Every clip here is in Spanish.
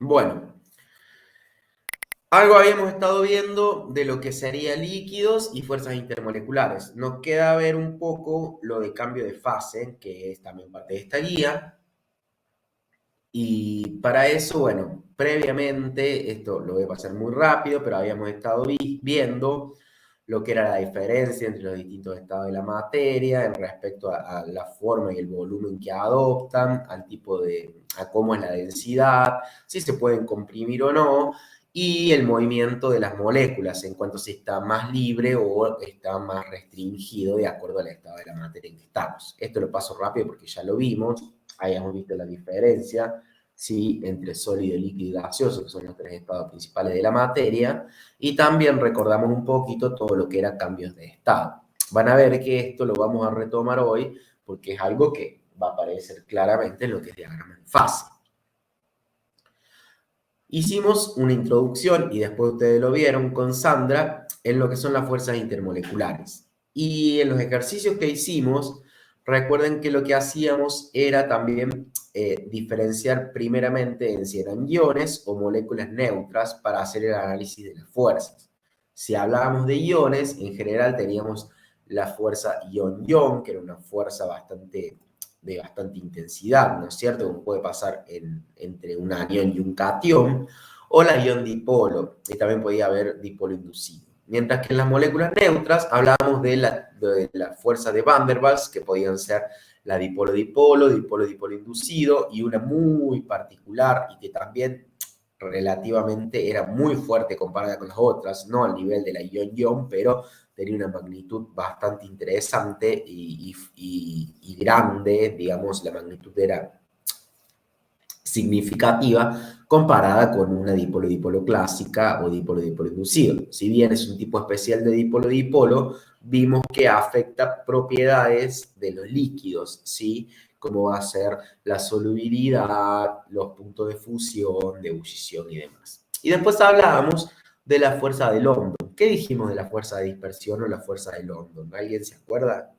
Bueno, algo habíamos estado viendo de lo que sería líquidos y fuerzas intermoleculares. Nos queda ver un poco lo de cambio de fase, que es también parte de esta guía. Y para eso, bueno, previamente, esto lo voy a pasar muy rápido, pero habíamos estado viendo lo que era la diferencia entre los distintos estados de la materia en respecto a la forma y el volumen que adoptan, al tipo de, a cómo es la densidad, si se pueden comprimir o no, y el movimiento de las moléculas en cuanto si está más libre o está más restringido de acuerdo al estado de la materia en que estamos. Esto lo paso rápido porque ya lo vimos, hayamos visto la diferencia, ¿sí? Entre sólido, líquido y gaseoso, que son los tres estados principales de la materia, y también recordamos un poquito todo lo que era cambios de estado. Van a ver que esto lo vamos a retomar hoy porque es algo que va a aparecer claramente en lo que es diagrama en fase. Hicimos una introducción, y después ustedes lo vieron con Sandra, en lo que son las fuerzas intermoleculares. Y en los ejercicios que hicimos, recuerden que lo que hacíamos era también diferenciar primeramente en si eran iones o moléculas neutras para hacer el análisis de las fuerzas. Si hablábamos de iones, en general teníamos la fuerza ion-ion, que era una fuerza de bastante intensidad, ¿no es cierto? Como puede pasar entre un anión y un cation, o la ion dipolo, y también podía haber dipolo inducido. Mientras que en las moléculas neutras hablábamos de la fuerza de Van der Waals, que podían ser la dipolo-dipolo, dipolo-dipolo inducido, y una muy particular y que también relativamente era muy fuerte comparada con las otras, no al nivel de la ion-ion, pero tenía una magnitud bastante interesante y grande, digamos, la magnitud era significativa comparada con una dipolo-dipolo clásica o dipolo-dipolo inducido. Si bien es un tipo especial de dipolo-dipolo, vimos que afecta propiedades de los líquidos, ¿sí? Como va a ser la solubilidad, los puntos de fusión, de ebullición y demás. Y después hablábamos de la fuerza de London. ¿Qué dijimos de la fuerza de dispersión o la fuerza de London? ¿Alguien se acuerda?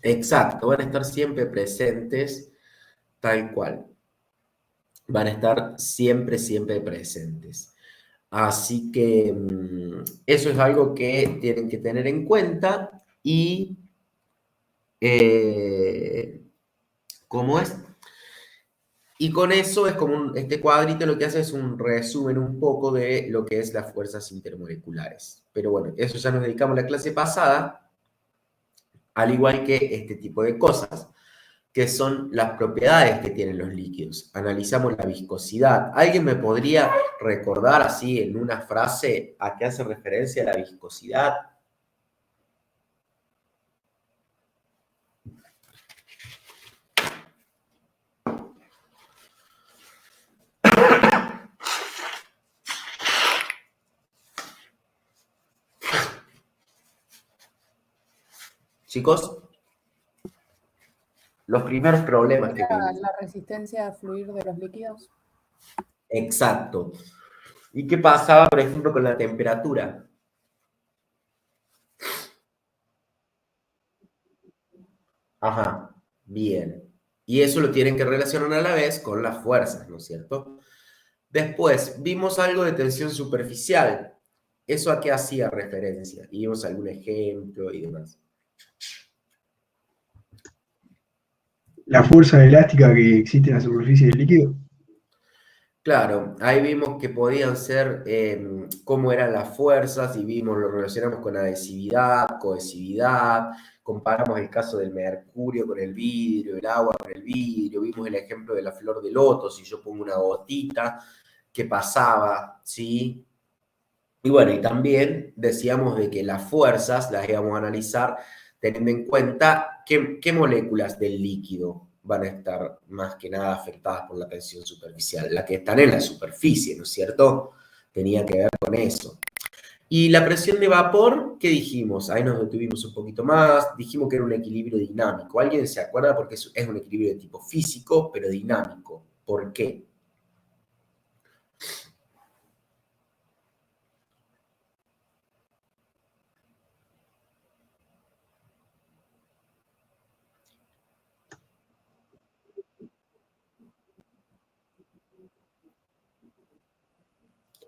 Exacto, van a estar siempre presentes tal cual. Van a estar siempre, siempre presentes. Así que eso es algo que tienen que tener en cuenta y eh, ¿cómo es? Y con eso es como este cuadrito lo que hace es un resumen un poco de lo que es las fuerzas intermoleculares. Pero bueno, eso ya nos dedicamos a la clase pasada, al igual que este tipo de cosas, que son las propiedades que tienen los líquidos. Analizamos la viscosidad. ¿Alguien me podría recordar así en una frase a qué hace referencia la viscosidad? Chicos, los primeros problemas que Era vimos. la resistencia a fluir de los líquidos. Exacto. ¿Y qué pasaba, por ejemplo, con la temperatura? Ajá, bien. Y eso lo tienen que relacionar a la vez con las fuerzas, ¿no es cierto? Después, vimos algo de tensión superficial. ¿Eso a qué hacía referencia? Y vimos algún ejemplo y demás. La fuerza elástica que existe en la superficie del líquido. Claro, ahí vimos que podían ser cómo eran las fuerzas y vimos, lo relacionamos con adhesividad, cohesividad, comparamos el caso del mercurio con el vidrio, el agua con el vidrio, vimos el ejemplo de la flor de loto, si yo pongo una gotita, ¿qué pasaba? ¿Sí? Y bueno, y también decíamos de que las fuerzas las íbamos a analizar teniendo en cuenta qué moléculas del líquido van a estar más que nada afectadas por la tensión superficial, las que están en la superficie, ¿no es cierto? Tenía que ver con eso. Y la presión de vapor, ¿qué dijimos? Ahí nos detuvimos un poquito más, dijimos que era un equilibrio dinámico. ¿Alguien se acuerda? Porque es un equilibrio de tipo físico, pero dinámico. ¿Por qué?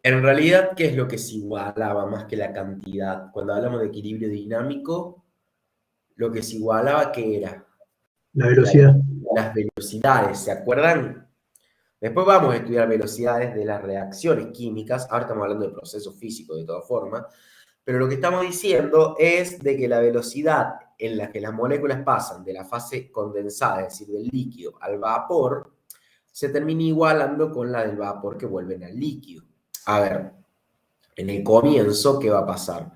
En realidad, ¿qué es lo que se igualaba más que la cantidad? Cuando hablamos de equilibrio dinámico, lo que se igualaba, ¿qué era? La velocidad. Las velocidades, ¿se acuerdan? Después vamos a estudiar velocidades de las reacciones químicas. Ahora estamos hablando de procesos físicos de todas formas. Pero lo que estamos diciendo es de que la velocidad en la que las moléculas pasan de la fase condensada, es decir, del líquido al vapor, se termina igualando con la del vapor que vuelven al líquido. A ver, en el comienzo, ¿qué va a pasar?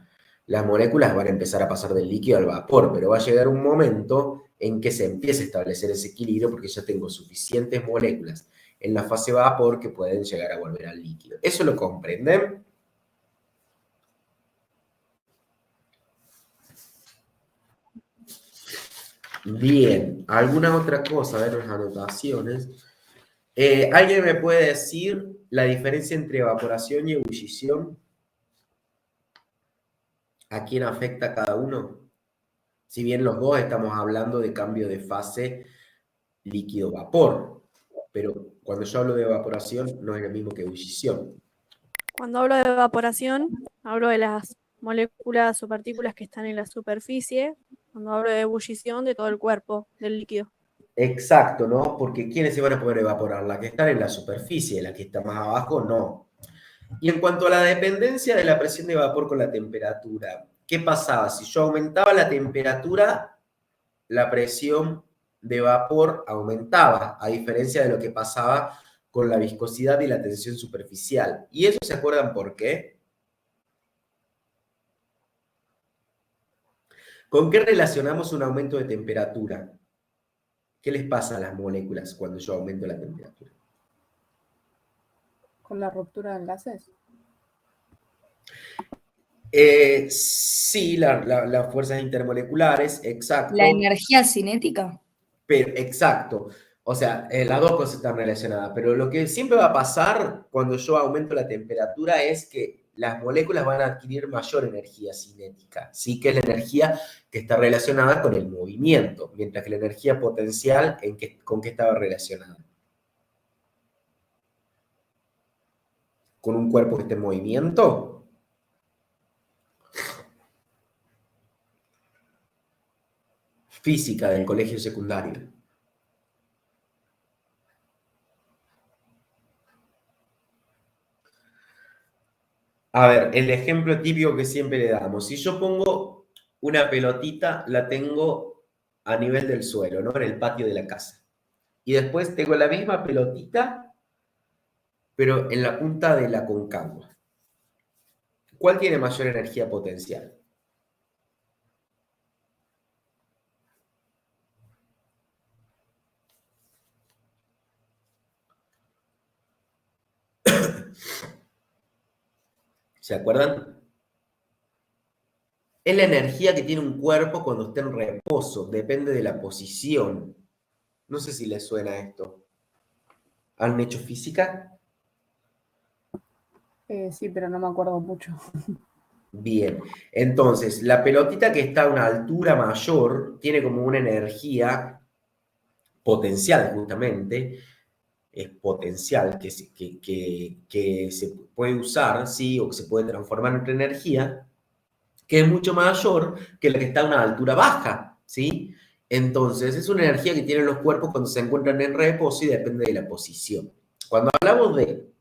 Las moléculas van a empezar a pasar del líquido al vapor, pero va a llegar un momento en que se empiece a establecer ese equilibrio porque ya tengo suficientes moléculas en la fase vapor que pueden llegar a volver al líquido. ¿Eso lo comprenden? Bien, ¿alguna otra cosa? A ver las anotaciones. ¿Alguien me puede decir la diferencia entre evaporación y ebullición? ¿A quién afecta cada uno? Si bien los dos estamos hablando de cambio de fase líquido-vapor, pero cuando yo hablo de evaporación no es lo mismo que ebullición. Cuando hablo de evaporación, hablo de las moléculas o partículas que están en la superficie. Cuando hablo de ebullición, de todo el cuerpo del líquido. Exacto, ¿no? Porque ¿quiénes se van a poder evaporar? Las que están en la superficie, las que están más abajo, no. Y en cuanto a la dependencia de la presión de vapor con la temperatura, ¿qué pasaba? Si yo aumentaba la temperatura, la presión de vapor aumentaba, a diferencia de lo que pasaba con la viscosidad y la tensión superficial. ¿Y eso se acuerdan por qué? ¿Con qué relacionamos un aumento de temperatura? ¿Qué les pasa a las moléculas cuando yo aumento la temperatura? Con la ruptura de enlaces. Sí, las fuerzas intermoleculares, exacto. La energía cinética. Pero, exacto. O sea, las dos cosas están relacionadas, pero lo que siempre va a pasar cuando yo aumento la temperatura es que las moléculas van a adquirir mayor energía cinética, ¿sí? Que es la energía que está relacionada con el movimiento, mientras que la energía potencial, ¿con qué estaba relacionada? ¿Con un cuerpo que esté en movimiento? Física del colegio secundario. A ver, el ejemplo típico que siempre le damos. Si yo pongo una pelotita, la tengo a nivel del suelo, ¿no? En el patio de la casa. Y después tengo la misma pelotita, pero en la punta de la concagua. ¿Cuál tiene mayor energía potencial? ¿Se acuerdan? Es la energía que tiene un cuerpo cuando está en reposo, depende de la posición. No sé si les suena esto. ¿Han hecho física? Sí, pero no me acuerdo mucho. Bien, entonces la pelotita que está a una altura mayor tiene como una energía potencial justamente, es potencial que se puede usar, ¿sí? O que se puede transformar en otra energía, que es mucho mayor que la que está a una altura baja, ¿sí? Entonces es una energía que tienen los cuerpos cuando se encuentran en reposo y depende de la posición. Cuando hablamos de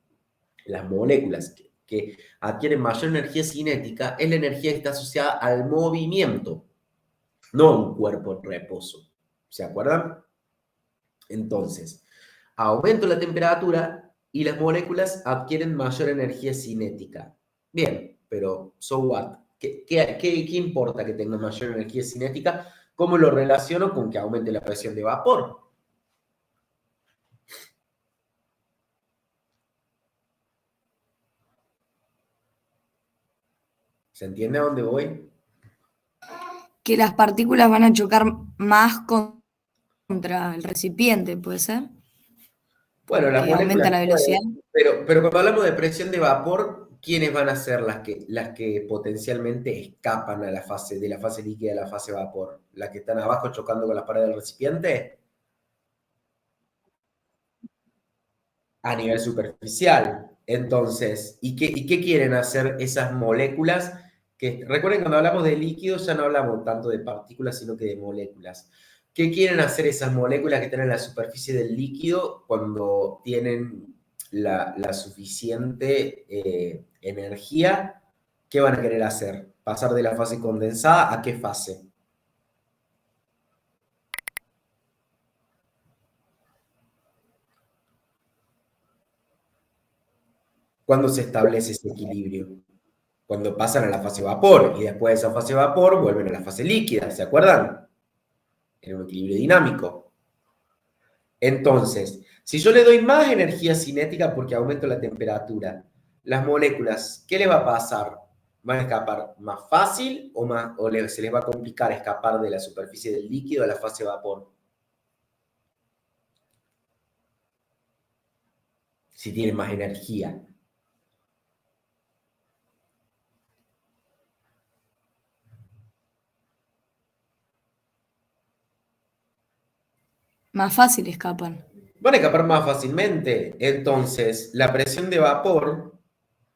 las moléculas que adquieren mayor energía cinética, es la energía que está asociada al movimiento, no a un cuerpo en reposo. ¿Se acuerdan? Entonces, aumento la temperatura y las moléculas adquieren mayor energía cinética. Bien, pero so what? ¿Qué importa que tenga mayor energía cinética? ¿Cómo lo relaciono con que aumente la presión de vapor? ¿Se entiende a dónde voy? Que las partículas van a chocar más contra el recipiente, ¿puede ser? Bueno, las Que aumenta moléculas la velocidad. pueden, pero cuando hablamos de presión de vapor, ¿quiénes van a ser las que potencialmente escapan a de la fase líquida a la fase vapor? ¿Las que están abajo chocando con las paredes del recipiente? A nivel superficial. Entonces, ¿y qué quieren hacer esas moléculas? Recuerden, cuando hablamos de líquidos ya no hablamos tanto de partículas, sino que de moléculas. ¿Qué quieren hacer esas moléculas que están en la superficie del líquido cuando tienen la suficiente energía? ¿Qué van a querer hacer? ¿Pasar de la fase condensada a qué fase? ¿Cuándo se establece ese equilibrio? Cuando pasan a la fase vapor y después de esa fase vapor vuelven a la fase líquida, ¿se acuerdan? En un equilibrio dinámico. Entonces, si yo le doy más energía cinética porque aumento la temperatura, las moléculas, ¿qué les va a pasar? ¿Van a escapar más fácil o se les va a complicar escapar de la superficie del líquido a la fase vapor? Si tienen más energía. Más fácil escapan. Van a escapar más fácilmente. Entonces, la presión de vapor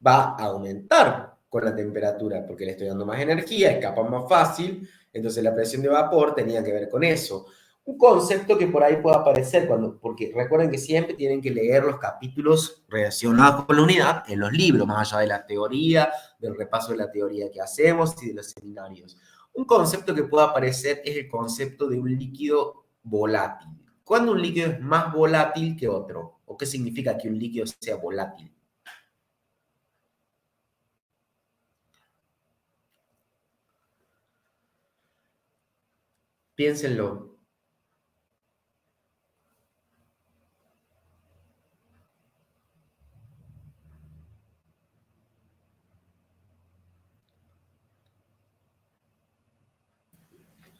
va a aumentar con la temperatura, porque le estoy dando más energía, escapan más fácil. Entonces, la presión de vapor tenía que ver con eso. Un concepto que por ahí puede aparecer, porque recuerden que siempre tienen que leer los capítulos relacionados con la unidad en los libros, más allá de la teoría, del repaso de la teoría que hacemos y de los seminarios. Un concepto que puede aparecer es el concepto de un líquido volátil. ¿Cuándo un líquido es más volátil que otro? ¿O qué significa que un líquido sea volátil? Piénsenlo.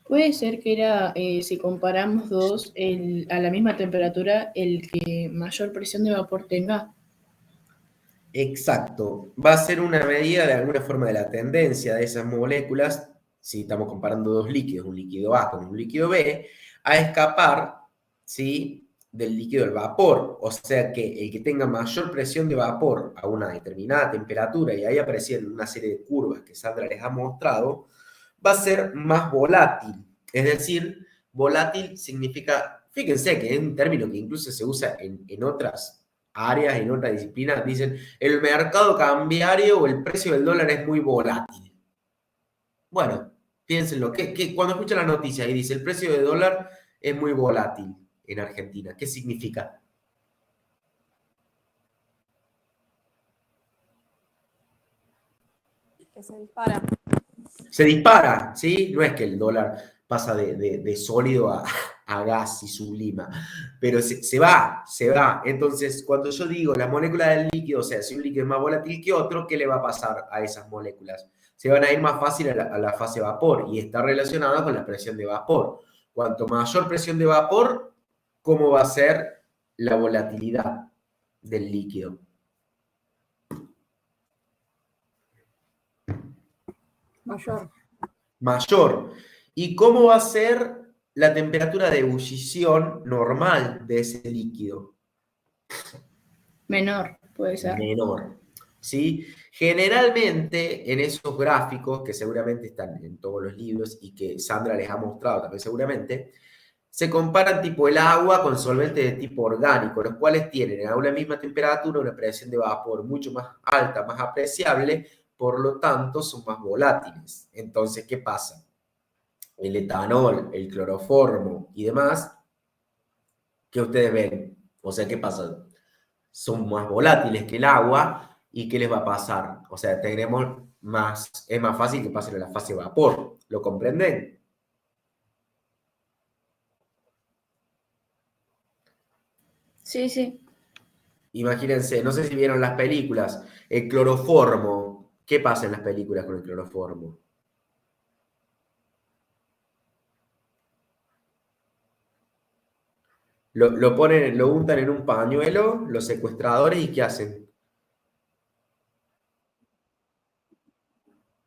Puede ser que era, si comparamos dos, a la misma temperatura, el que mayor presión de vapor tenga. Exacto. Va a ser una medida de alguna forma de la tendencia de esas moléculas, si estamos comparando dos líquidos, un líquido A con un líquido B, a escapar, ¿sí?, del líquido al vapor. O sea que el que tenga mayor presión de vapor a una determinada temperatura, y ahí aparecen una serie de curvas que Sandra les ha mostrado, va a ser más volátil. Es decir, volátil significa, fíjense que es un término que incluso se usa en otras áreas, en otras disciplinas. Dicen, el mercado cambiario o el precio del dólar es muy volátil. Bueno, piénsenlo, cuando escuchan la noticia y dice, el precio del dólar es muy volátil en Argentina, ¿qué significa? Que se dispara. Se dispara, ¿sí? No es que el dólar pasa de sólido a gas y sublima, pero se va. Entonces, cuando yo digo la molécula del líquido, o sea, si un líquido es más volátil que otro, ¿qué le va a pasar a esas moléculas? Se van a ir más fácil a la fase vapor y está relacionada con la presión de vapor. Cuanto mayor presión de vapor, ¿cómo va a ser la volatilidad del líquido? Mayor. Mayor. ¿Y cómo va a ser la temperatura de ebullición normal de ese líquido? Menor, puede ser. Menor. ¿Sí? Generalmente en esos gráficos, que seguramente están en todos los libros y que Sandra les ha mostrado también seguramente, se comparan tipo el agua con solventes de tipo orgánico, los cuales tienen a una misma temperatura una presión de vapor mucho más alta, más apreciable, por lo tanto son más volátiles. Entonces, ¿qué pasa? El etanol, el cloroformo y demás, ¿qué ustedes ven? O sea, ¿qué pasa? Son más volátiles que el agua, ¿y qué les va a pasar? O sea, es más fácil que pasen a la fase vapor. ¿Lo comprenden? Sí, sí. Imagínense, no sé si vieron las películas, el cloroformo. ¿Qué pasa en las películas con el cloroformo? Lo untan en un pañuelo, los secuestradores, ¿y qué hacen?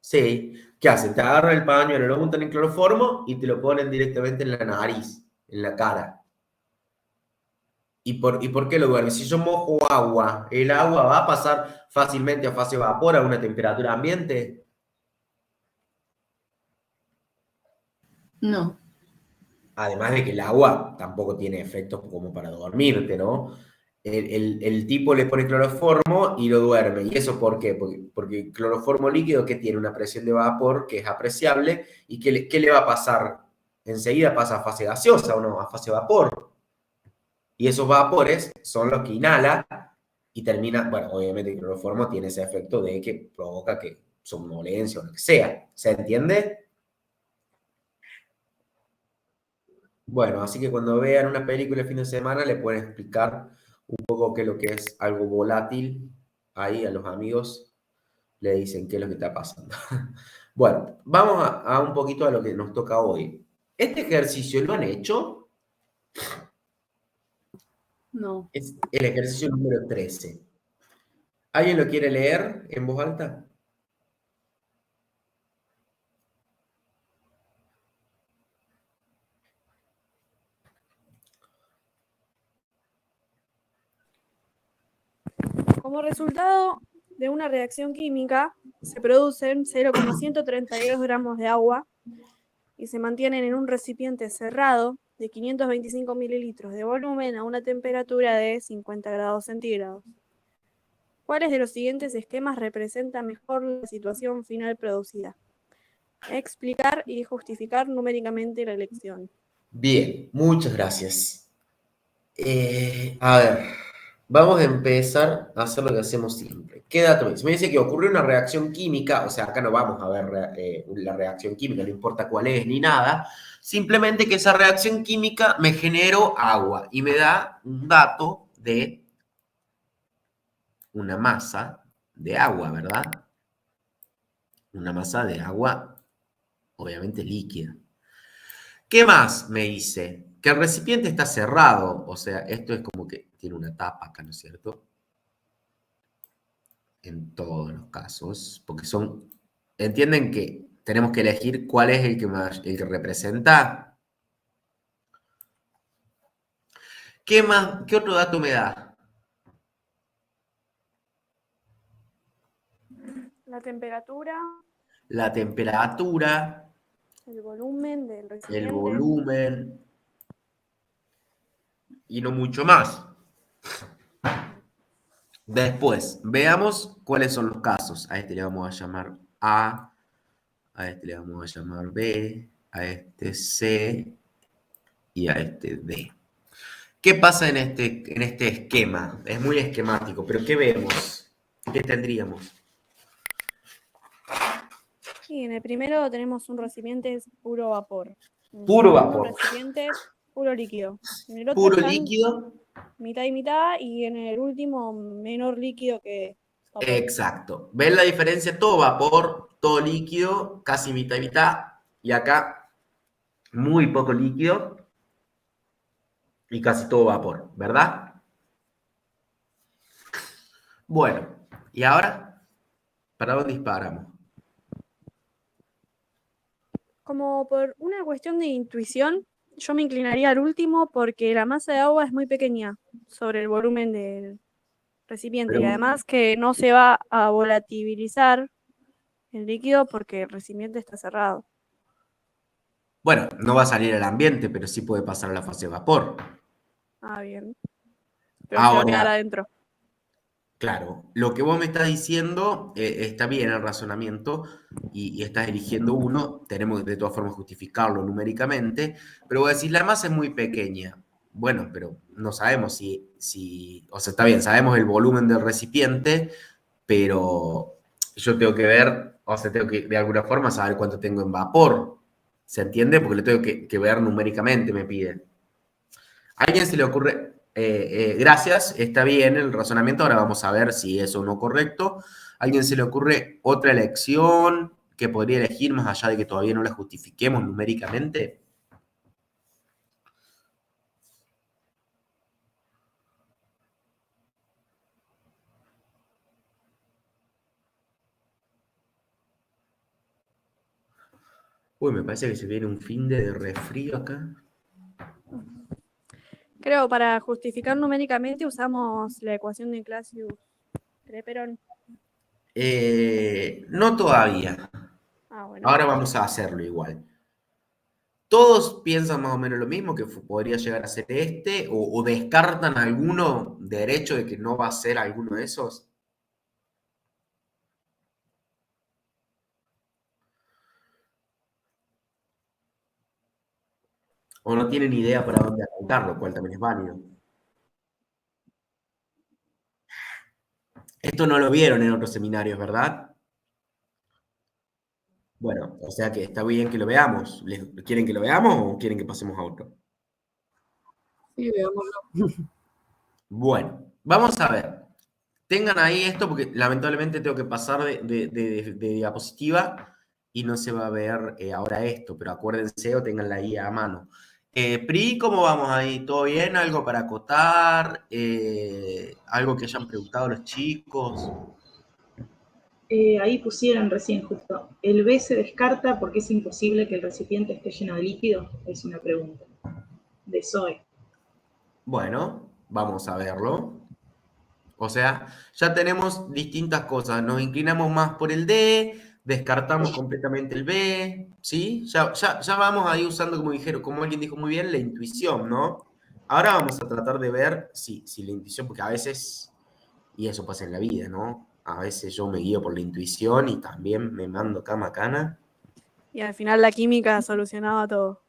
Sí, ¿qué hacen? Te agarran el pañuelo, lo untan en cloroformo y te lo ponen directamente en la nariz, en la cara. ¿Y por qué lo duerme? Si yo mojo agua, ¿el agua va a pasar fácilmente a fase vapor a una temperatura ambiente? No. Además de que el agua tampoco tiene efectos como para dormirte, ¿no? El tipo le pone cloroformo y lo duerme. ¿Y eso por qué? Porque el cloroformo líquido que tiene una presión de vapor que es apreciable y ¿qué le va a pasar? Enseguida pasa a fase gaseosa o no, a fase vapor. Y esos vapores son los que inhala y termina, bueno, obviamente el cloroformo tiene ese efecto de que provoca que somnolencia o lo que sea. ¿Se entiende? Bueno, así que cuando vean una película el fin de semana le pueden explicar un poco qué es lo que es algo volátil. Ahí a los amigos le dicen qué es lo que está pasando. Bueno, vamos a un poquito a lo que nos toca hoy. ¿Este ejercicio lo han hecho? No. Es el ejercicio número 13. ¿Alguien lo quiere leer en voz alta? Como resultado de una reacción química, se producen 0,132 gramos de agua y se mantienen en un recipiente cerrado de 525 mililitros de volumen a una temperatura de 50 grados centígrados. ¿Cuáles de los siguientes esquemas representan mejor la situación final producida? Explicar y justificar numéricamente la elección. Bien, muchas gracias. A ver, vamos a empezar a hacer lo que hacemos siempre. ¿Qué dato me dice? Me dice que ocurre una reacción química, o sea, acá no vamos a ver la reacción química, no importa cuál es ni nada, simplemente que esa reacción química me generó agua y me da un dato de una masa de agua, ¿verdad? Una masa de agua, obviamente líquida. ¿Qué más me dice? Que el recipiente está cerrado, o sea, esto es como que tiene una tapa acá, ¿no es cierto? En todos los casos, porque son, entienden que tenemos que elegir cuál es el que más, el que representa. ¿Qué más? ¿Qué otro dato me da? La temperatura, La temperatura, el volumen del el recipiente. volumen y no mucho más. Después, veamos cuáles son los casos. A este le vamos a llamar a este le vamos a llamar B, a este C y a este D. ¿Qué pasa en este esquema? Es muy esquemático, pero ¿qué vemos? ¿Qué tendríamos? Y en el primero tenemos un recipiente puro vapor. En el Puro segundo, un vapor, recipiente puro líquido. En el otro puro están líquido. mitad y mitad, y en el último menor líquido que vapor. Exacto. ¿Ven la diferencia? Todo vapor, todo líquido, casi mitad y mitad. Y acá muy poco líquido y casi todo vapor, ¿verdad? Bueno, ¿y ahora? ¿Para dónde disparamos? Como por una cuestión de intuición, yo me inclinaría al último porque la masa de agua es muy pequeña sobre el volumen del recipiente, y Pero, además que no se va a volatilizar el líquido porque el recipiente está cerrado. bueno, no va a salir al ambiente, pero sí puede pasar a la fase de vapor. Ah, bien. Pero se va a quedar Ahora, adentro. claro, lo que vos me estás diciendo está bien el razonamiento y estás eligiendo uno, tenemos de todas formas justificarlo numéricamente, pero voy a decir, la masa es muy pequeña. Bueno, pero no sabemos o sea, está bien, sabemos el volumen del recipiente, pero yo tengo que ver, o sea, tengo que de alguna forma saber cuánto tengo en vapor. ¿Se entiende? Porque lo tengo que ver numéricamente, me pide. ¿A alguien se le ocurre? Gracias, está bien el razonamiento. Ahora vamos a ver si es o no correcto. ¿A alguien se le ocurre otra elección que podría elegir más allá de que todavía no la justifiquemos numéricamente? Uy, me parece que se viene un fin de resfrío acá. Creo para justificar numéricamente usamos la ecuación de Clausius-Clapeyron. No todavía. Ah, bueno. Ahora vamos a hacerlo igual. ¿Todos piensan más o menos lo mismo, que podría llegar a ser este? ¿O descartan alguno derecho de que no va a ser alguno de esos? ¿O no tienen idea para dónde apuntar, lo cual también es válido? Esto no lo vieron en otros seminarios, ¿verdad? Bueno, o sea que está bien que lo veamos. ¿Quieren que lo veamos o quieren que pasemos a otro? Sí, veámoslo. Bueno, vamos a ver. Tengan ahí esto porque lamentablemente tengo que pasar de diapositiva y no se va a ver ahora esto, pero acuérdense o tenganla ahí a mano. Pri, ¿cómo vamos ahí? ¿Todo bien? ¿Algo para acotar? ¿Algo que hayan preguntado los chicos? Ahí pusieron recién justo, ¿el B se descarta porque es imposible que el recipiente esté lleno de líquido? Es una pregunta de Zoe. Bueno, vamos a verlo. O sea, ya tenemos distintas cosas. Nos inclinamos más por el D, descartamos completamente el B, ¿sí? Ya vamos ahí usando, como alguien dijo muy bien, la intuición, ¿no? Ahora vamos a tratar de ver si la intuición, porque a veces, y eso pasa en la vida, ¿no? A veces yo me guío por la intuición y también me mando cana. Y al final la química solucionaba todo.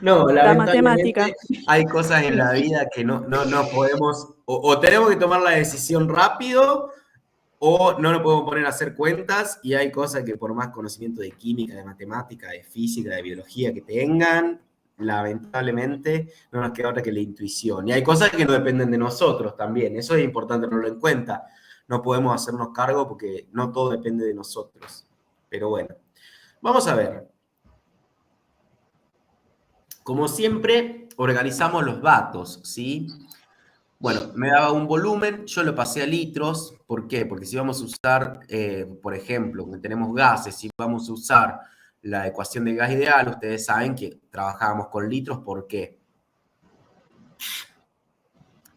No, La matemática. lamentablemente hay cosas en la vida que no podemos, o tenemos que tomar la decisión rápido, o no nos podemos poner a hacer cuentas, y hay cosas que por más conocimiento de química, de matemática, de física, de biología que tengan, lamentablemente no nos queda otra que la intuición. Y hay cosas que no dependen de nosotros también, eso es importante tenerlo en cuenta. No podemos hacernos cargo porque no todo depende de nosotros. Pero bueno, vamos a ver. Como siempre, organizamos los datos, ¿sí? Bueno, me daba un volumen, yo lo pasé a litros. ¿Por qué? Porque si vamos a usar, por ejemplo, que tenemos gases, si vamos a usar la ecuación de gas ideal, ustedes saben que trabajábamos con litros. ¿Por qué?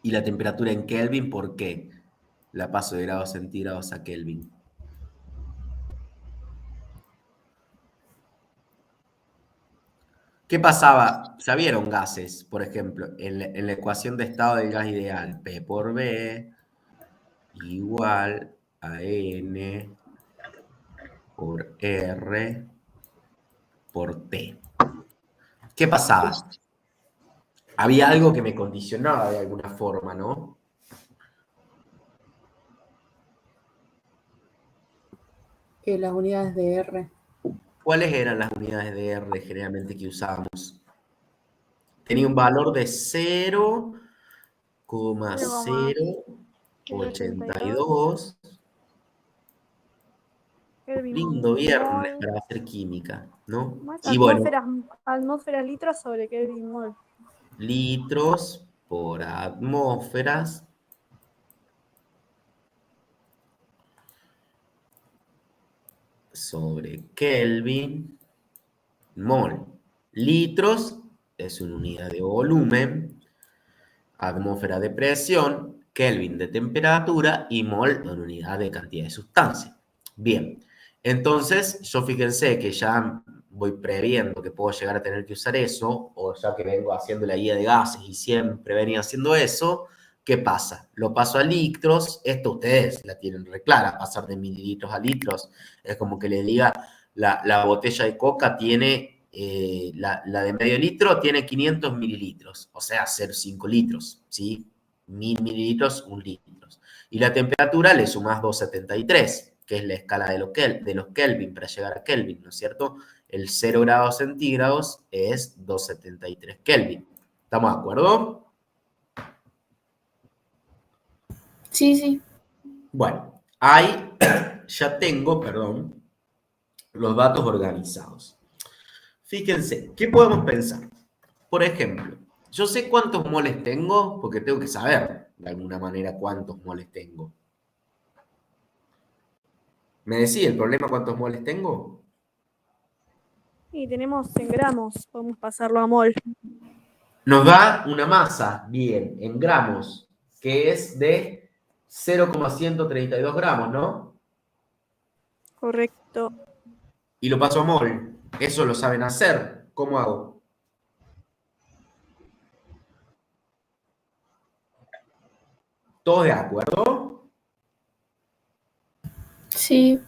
Y la temperatura en Kelvin, ¿por qué? La paso de grados centígrados a Kelvin. ¿Qué pasaba? Ya vieron gases, por ejemplo, en la ecuación de estado del gas ideal, P por B igual a N por R por T. ¿Qué pasaba? Había algo que me condicionaba de alguna forma, ¿no? Las unidades de R. ¿Cuáles eran las unidades de R generalmente que usábamos? Tenía un valor de 0,082. Kelvin Lindo viernes mol. para hacer química, ¿no? Más Y bueno, atmósferas litros sobre Kelvin mol. litros por atmósferas sobre Kelvin mol. Litros es una unidad de volumen, atmósfera de presión, Kelvin de temperatura y mol una unidad de cantidad de sustancia. Bien, entonces yo fíjense que ya voy previendo que puedo llegar a tener que usar eso, o ya que vengo haciendo la guía de gases y siempre venía haciendo eso. ¿Qué pasa? Lo paso a litros. Esto ustedes la tienen re clara, pasar de mililitros a litros. Es como que les diga, la botella de coca tiene, la de medio litro tiene 500 mililitros, o sea, ser 5 litros, ¿sí? 1000 mililitros, 1 litro. Y la temperatura le sumás 273, que es la escala de los Kelvin para llegar a Kelvin, ¿no es cierto? El 0 grados centígrados es 273 Kelvin. ¿Estamos de acuerdo? Sí, sí. Bueno, ahí ya tengo, los datos organizados. Fíjense, ¿qué podemos pensar? Por ejemplo, yo sé cuántos moles tengo porque tengo que saber de alguna manera cuántos moles tengo. ¿Me decía el problema cuántos moles tengo? Y tenemos en gramos, podemos pasarlo a mol. Nos da una masa, bien, en gramos, que es de 0,132 gramos, ¿no? Correcto. Y lo paso a mol. Eso lo saben hacer. ¿Cómo hago? ¿Todos de acuerdo? Sí.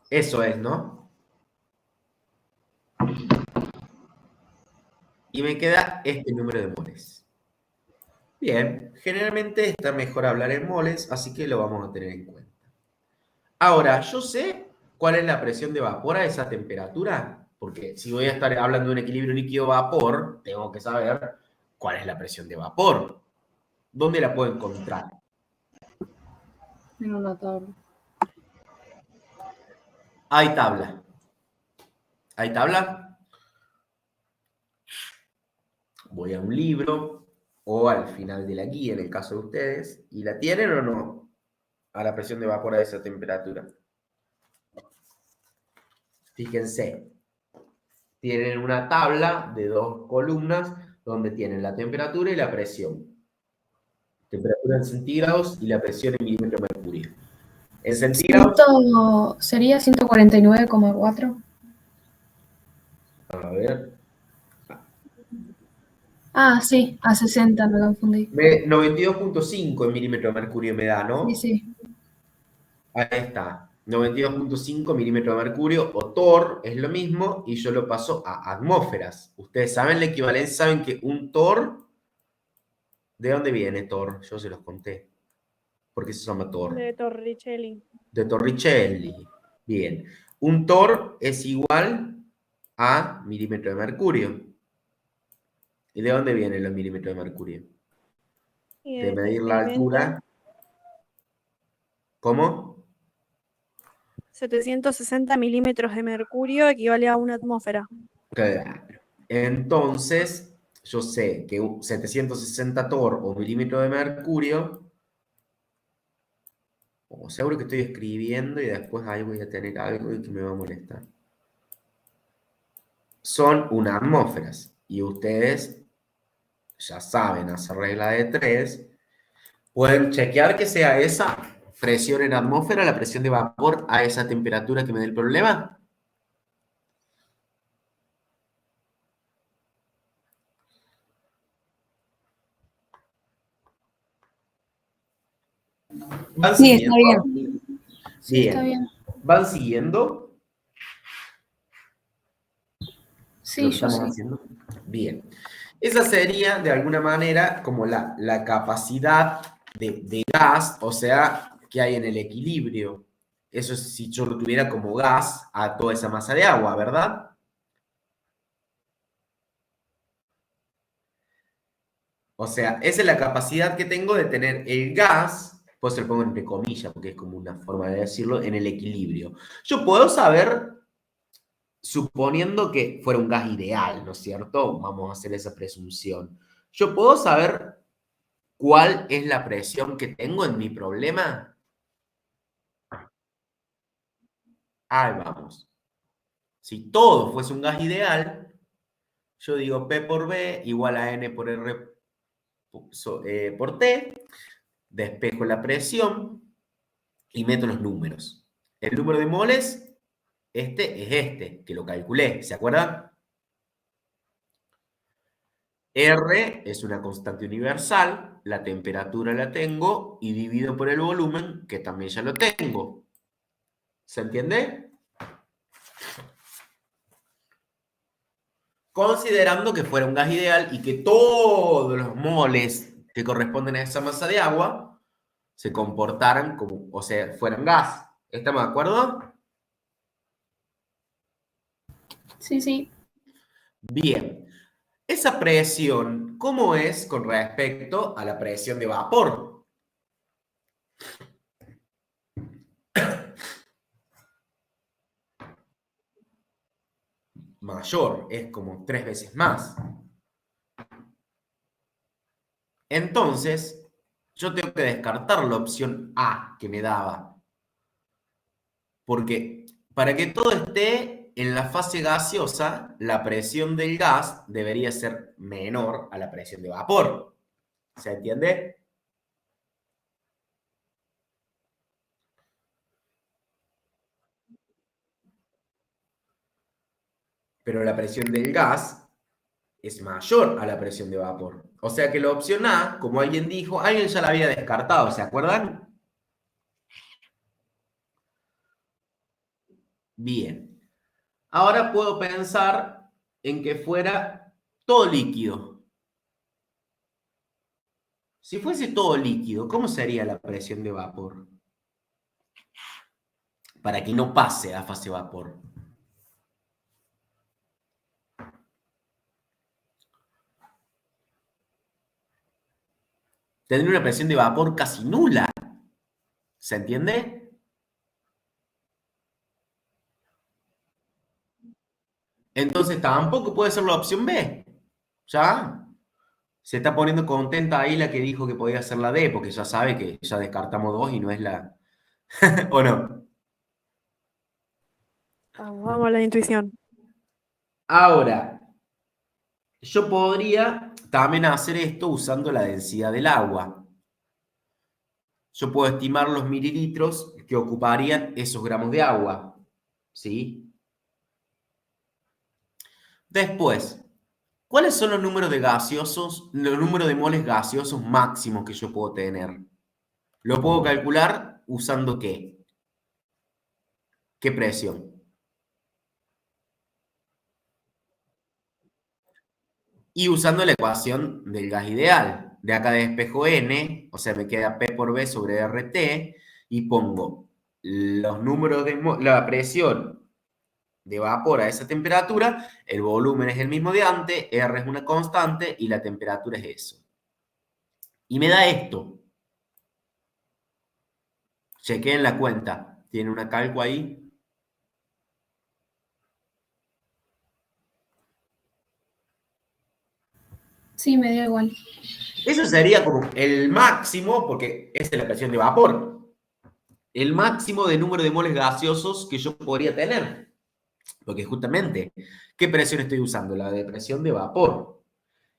Eso es, ¿no? Y me queda este número de moles. Bien, generalmente está mejor hablar en moles, así que lo vamos a tener en cuenta. Ahora, yo sé cuál es la presión de vapor a esa temperatura, porque si voy a estar hablando de un equilibrio líquido-vapor, tengo que saber cuál es la presión de vapor. ¿Dónde la puedo encontrar? En una tabla. Hay tabla. ¿Hay tabla? Voy a un libro o al final de la guía, en el caso de ustedes, y la tienen o no a la presión de vapor a esa temperatura. Fíjense, tienen una tabla de 2 columnas donde tienen la temperatura y la presión. Temperatura en centígrados y la presión en milímetros de mercurio. En centígrados, Sería 149,4. a ver, Ah, sí, a 60 me confundí. 92,5 en milímetros de mercurio me da, ¿no? Sí, sí. Ahí está, 92,5 milímetros de mercurio, o torr es lo mismo, y yo lo paso a atmósferas. Ustedes saben la equivalencia, saben que un torr, ¿de dónde viene torr? Yo se los conté. ¿Por qué se llama torr? De Torricelli. De Torricelli. Bien. Un torr es igual a milímetro de mercurio. ¿Y de dónde vienen los milímetros de mercurio? Y De medir la altura. ¿Cómo? 760 milímetros de mercurio equivale a una atmósfera. Claro. Entonces, yo sé que 760 torr o milímetro de mercurio, o seguro que estoy escribiendo y después ahí voy a tener algo y que me va a molestar. Son unas atmósferas. Y ustedes ya saben hacer regla de 3. Pueden chequear que sea esa presión en atmósfera, la presión de vapor a esa temperatura que me dé el problema. ¿Van Sí, siguiendo? está bien. Sí, está bien. ¿Van siguiendo Sí, lo que yo estamos sí. haciendo? Bien. Esa sería, de alguna manera, como la capacidad de gas, o sea, que hay en el equilibrio. Eso es si yo lo tuviera como gas a toda esa masa de agua, ¿verdad? O sea, esa es la capacidad que tengo de tener el gas, pues se lo pongo entre comillas, porque es como una forma de decirlo, en el equilibrio. Yo puedo saber, suponiendo que fuera un gas ideal, ¿no es cierto? Vamos a hacer esa presunción. Yo puedo saber cuál es la presión que tengo en mi problema. Ahí vamos. Si todo fuese un gas ideal, yo digo P por B igual a N por R por T, despejo la presión y meto los números. El número de moles, este es este, que lo calculé, ¿se acuerdan? R es una constante universal, la temperatura la tengo y divido por el volumen, que también ya lo tengo. ¿Se entiende? Considerando que fuera un gas ideal y que todos los moles que corresponden a esa masa de agua se comportaran como, o sea, fueran gas. ¿Estamos de acuerdo? Sí, sí. Bien. Esa presión, ¿cómo es con respecto a la presión de vapor? Mayor, es como 3 veces más. Entonces, yo tengo que descartar la opción A que me daba. Porque para que todo esté en la fase gaseosa, la presión del gas debería ser menor a la presión de vapor. ¿Se entiende? Pero la presión del gas es mayor a la presión de vapor. O sea que la opción A, como alguien dijo, alguien ya la había descartado, ¿se acuerdan? Bien. Ahora puedo pensar en que fuera todo líquido. Si fuese todo líquido, ¿cómo sería la presión de vapor? Para que no pase a fase vapor. Tendría una presión de vapor casi nula. ¿Se entiende? Entonces tampoco puede ser la opción B. ¿Ya? Se está poniendo contenta ahí la que dijo que podía ser la D, porque ya sabe que ya descartamos dos y no es la... ¿O no? Vamos a la intuición. Ahora, yo podría también hacer esto usando la densidad del agua. Yo puedo estimar los mililitros que ocuparían esos gramos de agua. ¿Sí? Después, ¿cuáles son los números de gaseosos, los números de moles gaseosos máximos que yo puedo tener? ¿Lo puedo calcular usando qué? ¿Qué presión? Y usando la ecuación del gas ideal. De acá despejo N, o sea, me queda P por B sobre RT, y pongo los números de la presión de vapor a esa temperatura, el volumen es el mismo de antes, R es una constante y la temperatura es eso. Y me da esto. Chequeen la cuenta. ¿Tiene una calco ahí? Sí, me dio igual. Eso sería como el máximo, porque esa es la presión de vapor. El máximo de número de moles gaseosos que yo podría tener. Porque justamente, ¿qué presión estoy usando? La de presión de vapor.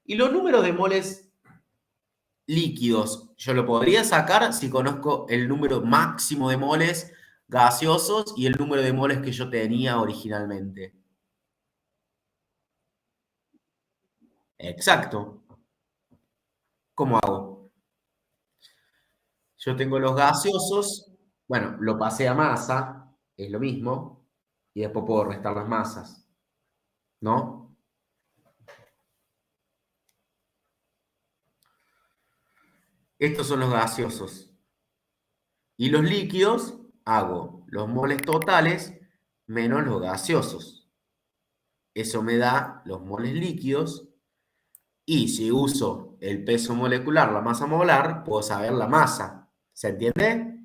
Y los números de moles líquidos, yo lo podría sacar si conozco el número máximo de moles gaseosos y el número de moles que yo tenía originalmente. Exacto. ¿Cómo hago? Yo tengo los gaseosos, bueno, lo pasé a masa, es lo mismo, y después puedo restar las masas, ¿no? Estos son los gaseosos. Y los líquidos, hago los moles totales menos los gaseosos. Eso me da los moles líquidos. Y si uso el peso molecular, la masa molar, puedo saber la masa. ¿Se entiende?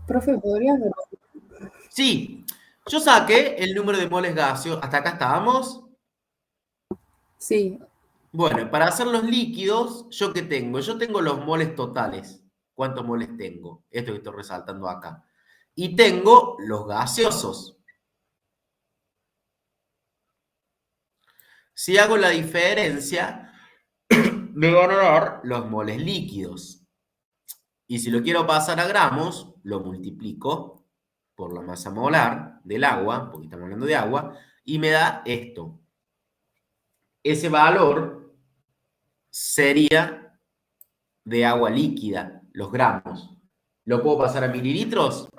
Profe, ¿podrías ver? Sí. Yo saqué el número de moles gaseosos. ¿Hasta acá estábamos? Sí, Bueno, para hacer los líquidos, ¿yo qué tengo? Yo tengo los moles totales. ¿Cuántos moles tengo? Esto que estoy resaltando acá. Y tengo los gaseosos. Si hago la diferencia, me van a dar los moles líquidos. Y si lo quiero pasar a gramos, lo multiplico por la masa molar del agua, porque estamos hablando de agua, y me da esto. Ese valor sería de agua líquida, los gramos. ¿Lo puedo pasar a mililitros?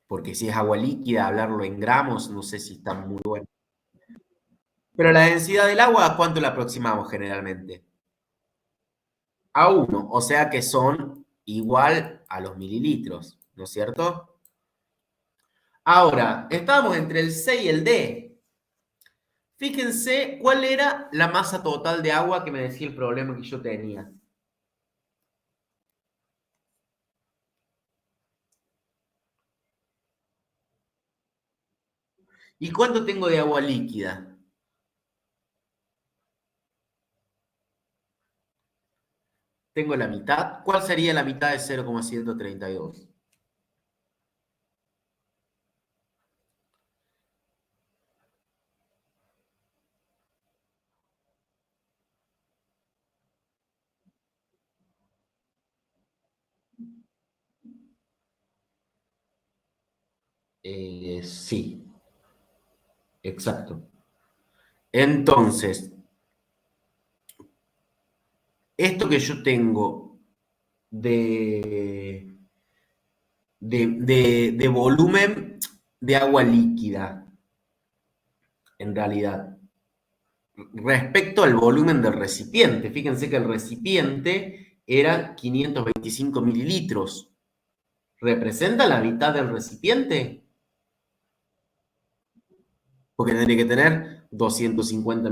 Porque si es agua líquida, hablarlo en gramos, no sé si está muy bueno. Pero la densidad del agua, ¿a cuánto la aproximamos generalmente? A 1, o sea que son igual a los mililitros, ¿no es cierto? Ahora, estábamos entre el C y el D. Fíjense cuál era la masa total de agua que me decía el problema que yo tenía. ¿Y cuánto tengo de agua líquida? Tengo la mitad. ¿Cuál sería la mitad de 0,132? Sí, exacto. Entonces, esto que yo tengo de, de volumen de agua líquida, en realidad, respecto al volumen del recipiente. Fíjense que el recipiente era 525 mililitros. ¿Representa la mitad del recipiente? Porque tendría que tener 250,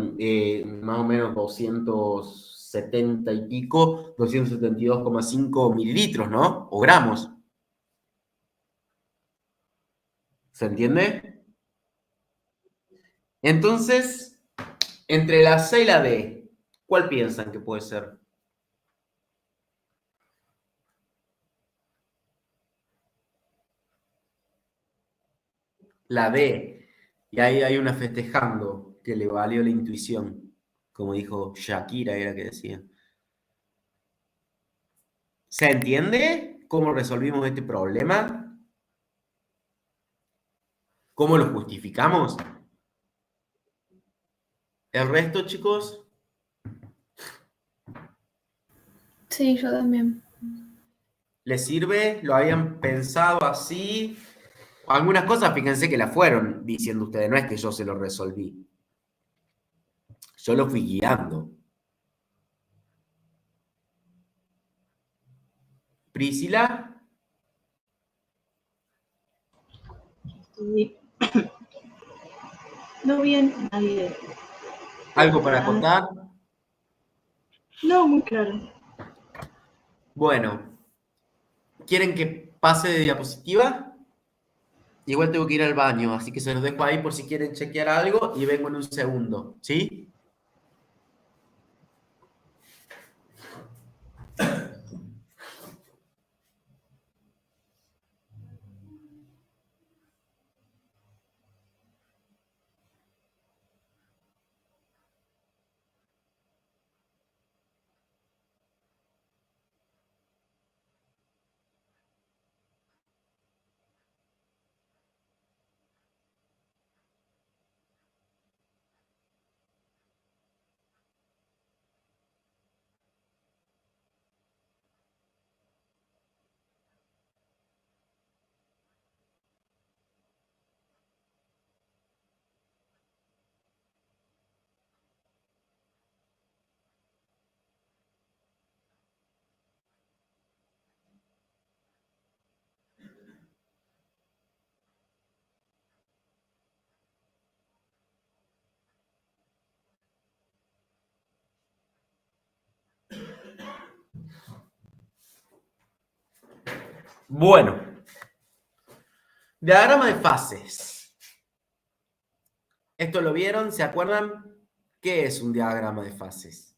más o menos 270 y pico, 272,5 mililitros, ¿no? O gramos. ¿Se entiende? Entonces, entre la C y la D, ¿cuál piensan que puede ser? La D. Y ahí hay una festejando que le valió la intuición, como dijo Shakira, era que decía. ¿Se entiende cómo resolvimos este problema? ¿Cómo lo justificamos? El resto, chicos, Sí, yo también. ¿les sirve? ¿Lo habían pensado así? Algunas cosas, fíjense que las fueron diciendo ustedes, no es que yo se lo resolví. Yo lo fui guiando. Priscila, Sí. No bien, nadie. ¿algo para contar? No, muy claro. Bueno, ¿quieren que pase de diapositiva? Igual tengo que ir al baño, así que se los dejo ahí por si quieren chequear algo y vengo en un segundo, ¿sí? Bueno, diagrama de fases. ¿Esto lo vieron? ¿Se acuerdan? ¿Qué es un diagrama de fases?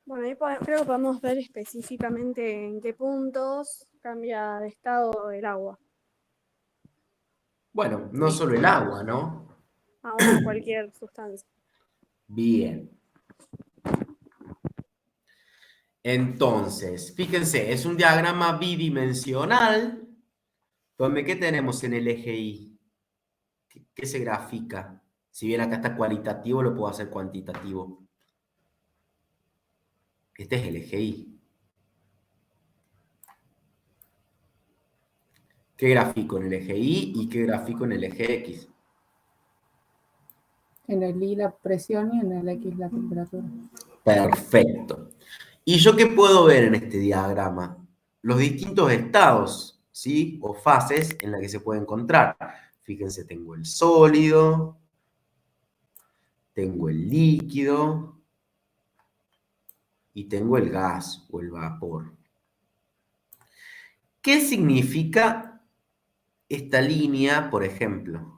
Bueno, ahí creo que podemos ver específicamente en qué puntos cambia de estado el agua. Bueno, no solo el agua, ¿no? Ah, bueno, cualquier sustancia. Bien. Entonces, fíjense, es un diagrama bidimensional donde ¿qué tenemos en el eje Y? ¿Qué se grafica? Si bien acá está cualitativo, lo puedo hacer cuantitativo. Este es el eje Y. ¿Qué grafico en el eje Y y qué grafico en el eje X? En el I la presión y en el X la temperatura. Perfecto. ¿Y yo qué puedo ver en este diagrama? Los distintos estados, ¿sí? O fases en las que se puede encontrar. Fíjense, tengo el sólido, tengo el líquido y tengo el gas o el vapor. ¿Qué significa esta línea, por ejemplo.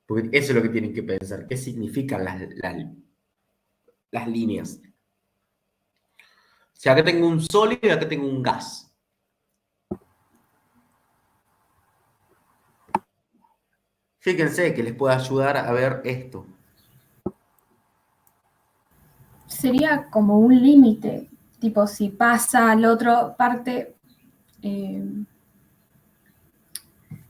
Porque eso es lo que tienen que pensar. ¿Qué significan las líneas? O sea, acá tengo un sólido y acá tengo un gas. Fíjense que les puede ayudar a ver esto. Sería como un límite, tipo si pasa a la otra parte,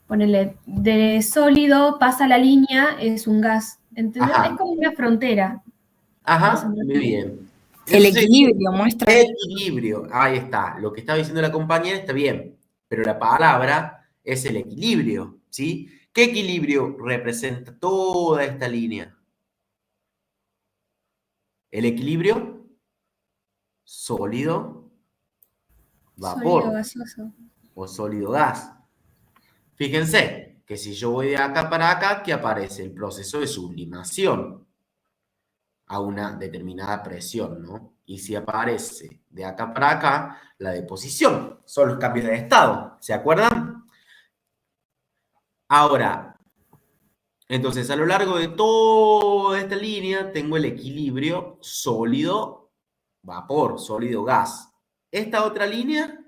ponele, de sólido pasa la línea, es un gas. ¿Entendés? Ajá. Es como una frontera. Ajá, muy bien. El Eso sí, equilibrio muestra. equilibrio, ahí está. Lo que estaba diciendo la compañera está bien, pero la palabra es el equilibrio, ¿sí? ¿Qué equilibrio representa toda esta línea? El equilibrio sólido, Sólido vapor gaseoso. o sólido gas. Fíjense que si yo voy de acá para acá, ¿qué aparece? El proceso de sublimación a una determinada presión, ¿no? Y si aparece de acá para acá, la deposición, son los cambios de estado, ¿se acuerdan? Ahora, entonces a lo largo de toda esta línea tengo el equilibrio sólido-vapor, sólido-gas. Esta otra línea,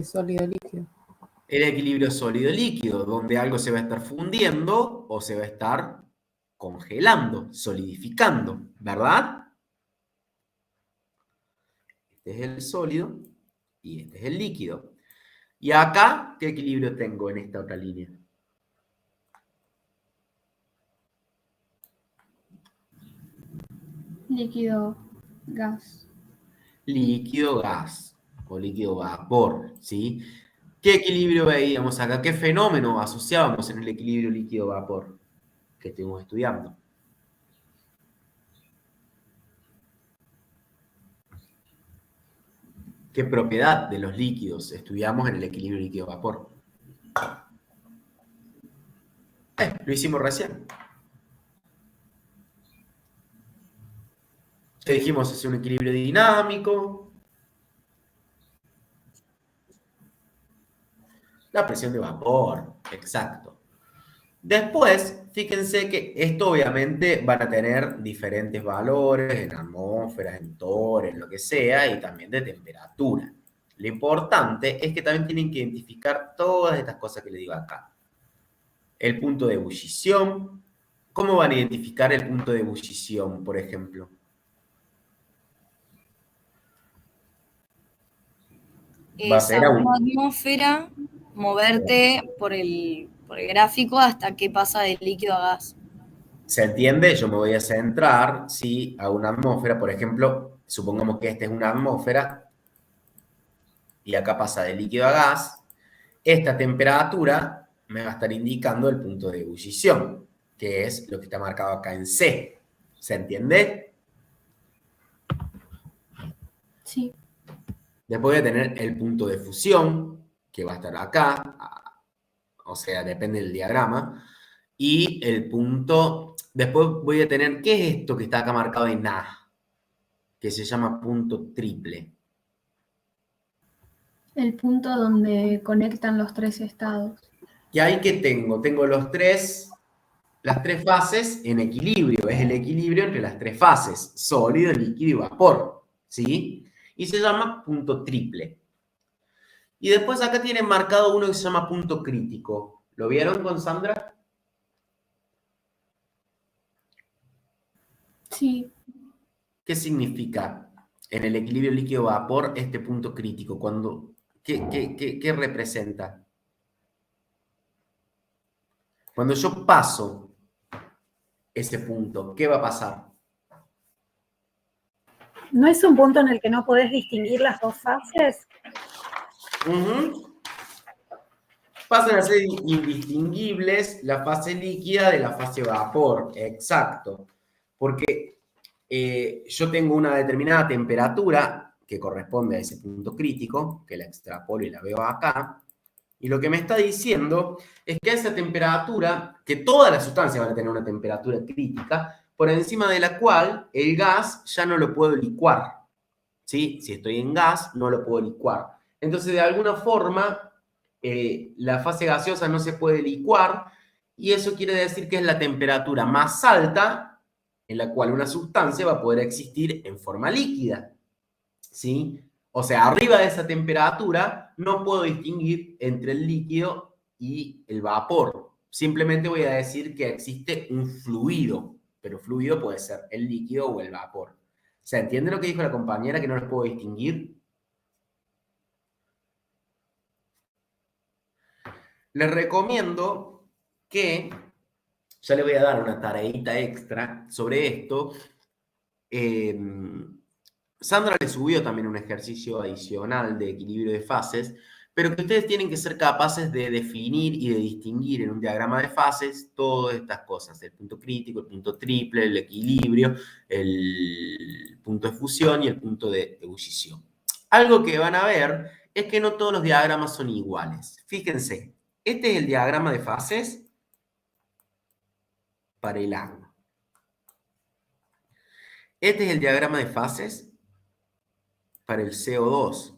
Sólido líquido. el equilibrio sólido-líquido, donde algo se va a estar fundiendo o se va a estar congelando, solidificando, ¿verdad? Este es el sólido y este es el líquido. Y acá, ¿qué equilibrio tengo en esta otra línea? Líquido, gas. Líquido gas o líquido vapor, ¿sí? ¿Qué equilibrio veíamos acá? ¿Qué fenómeno asociábamos en el equilibrio líquido vapor que estuvimos estudiando? ¿Qué propiedad de los líquidos estudiamos en el equilibrio líquido vapor? Lo hicimos recién. Ya dijimos, es un equilibrio dinámico. La presión de vapor, exacto. Después, fíjense que esto obviamente van a tener diferentes valores en atmósferas, en torres, en lo que sea, y también de temperatura. Lo importante es que también tienen que identificar todas estas cosas que les digo acá. El punto de ebullición. ¿Cómo van a identificar el punto de ebullición, por ejemplo? Va a Es ser a a una atmósfera, moverte por el gráfico hasta que pasa de líquido a gas. ¿Se entiende? Yo me voy a centrar, ¿sí? A una atmósfera, por ejemplo, supongamos que esta es una atmósfera y acá pasa de líquido a gas. Esta temperatura me va a estar indicando el punto de ebullición, que es lo que está marcado acá en C. ¿Se entiende? Sí. Después voy a tener el punto de fusión, que va a estar acá, o sea, depende del diagrama. Y el punto, después voy a tener, ¿qué es esto que está acá marcado en A? Que se llama punto triple. El punto donde conectan los tres estados. ¿Y ahí qué tengo? Tengo las tres fases en equilibrio. Es el equilibrio entre las tres fases, sólido, líquido y vapor. ¿Sí? Y se llama punto triple. Y después acá tienen marcado uno que se llama punto crítico. ¿Lo vieron con Sandra? Sí. ¿Qué significa en el equilibrio líquido-vapor este punto crítico? ¿Qué representa? Cuando yo paso ese punto, ¿qué va a pasar? ¿No es un punto en el que no podés distinguir las dos fases? Pasan a ser indistinguibles la fase líquida de la fase vapor, exacto. Porque yo tengo una determinada temperatura que corresponde a ese punto crítico, que la extrapolo y la veo acá, Y lo que me está diciendo es que a esa temperatura, que todas las sustancias van a tener una temperatura crítica, por encima de la cual el gas ya no lo puedo licuar. ¿Sí? Si estoy en gas, no lo puedo licuar. Entonces, de alguna forma, la fase gaseosa no se puede licuar y eso quiere decir que es la temperatura más alta en la cual una sustancia va a poder existir en forma líquida. ¿Sí? O sea, arriba de esa temperatura no puedo distinguir entre el líquido y el vapor. Simplemente voy a decir que existe un fluido, pero fluido puede ser el líquido o el vapor. ¿Se entiende lo que dijo la compañera, que no los puedo distinguir? Les recomiendo que, ya le voy a dar una tareita extra sobre esto. Sandra le subió también un ejercicio adicional de equilibrio de fases, pero que ustedes tienen que ser capaces de definir y de distinguir en un diagrama de fases todas estas cosas: el punto crítico, el punto triple, el equilibrio, el punto de fusión y el punto de ebullición. Algo que van a ver es que no todos los diagramas son iguales. Fíjense, este es el diagrama de fases para el agua. Este es el diagrama de fases para el CO2,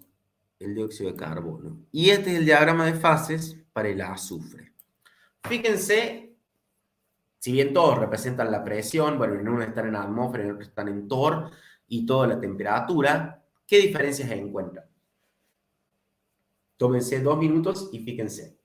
el dióxido de carbono. Y este es el diagrama de fases para el azufre. Fíjense, si bien todos representan la presión, bueno, en uno están en atmósfera, en otro están en torr, y toda la temperatura, ¿qué diferencias se encuentran? Tómense 2 minutos y fíjense.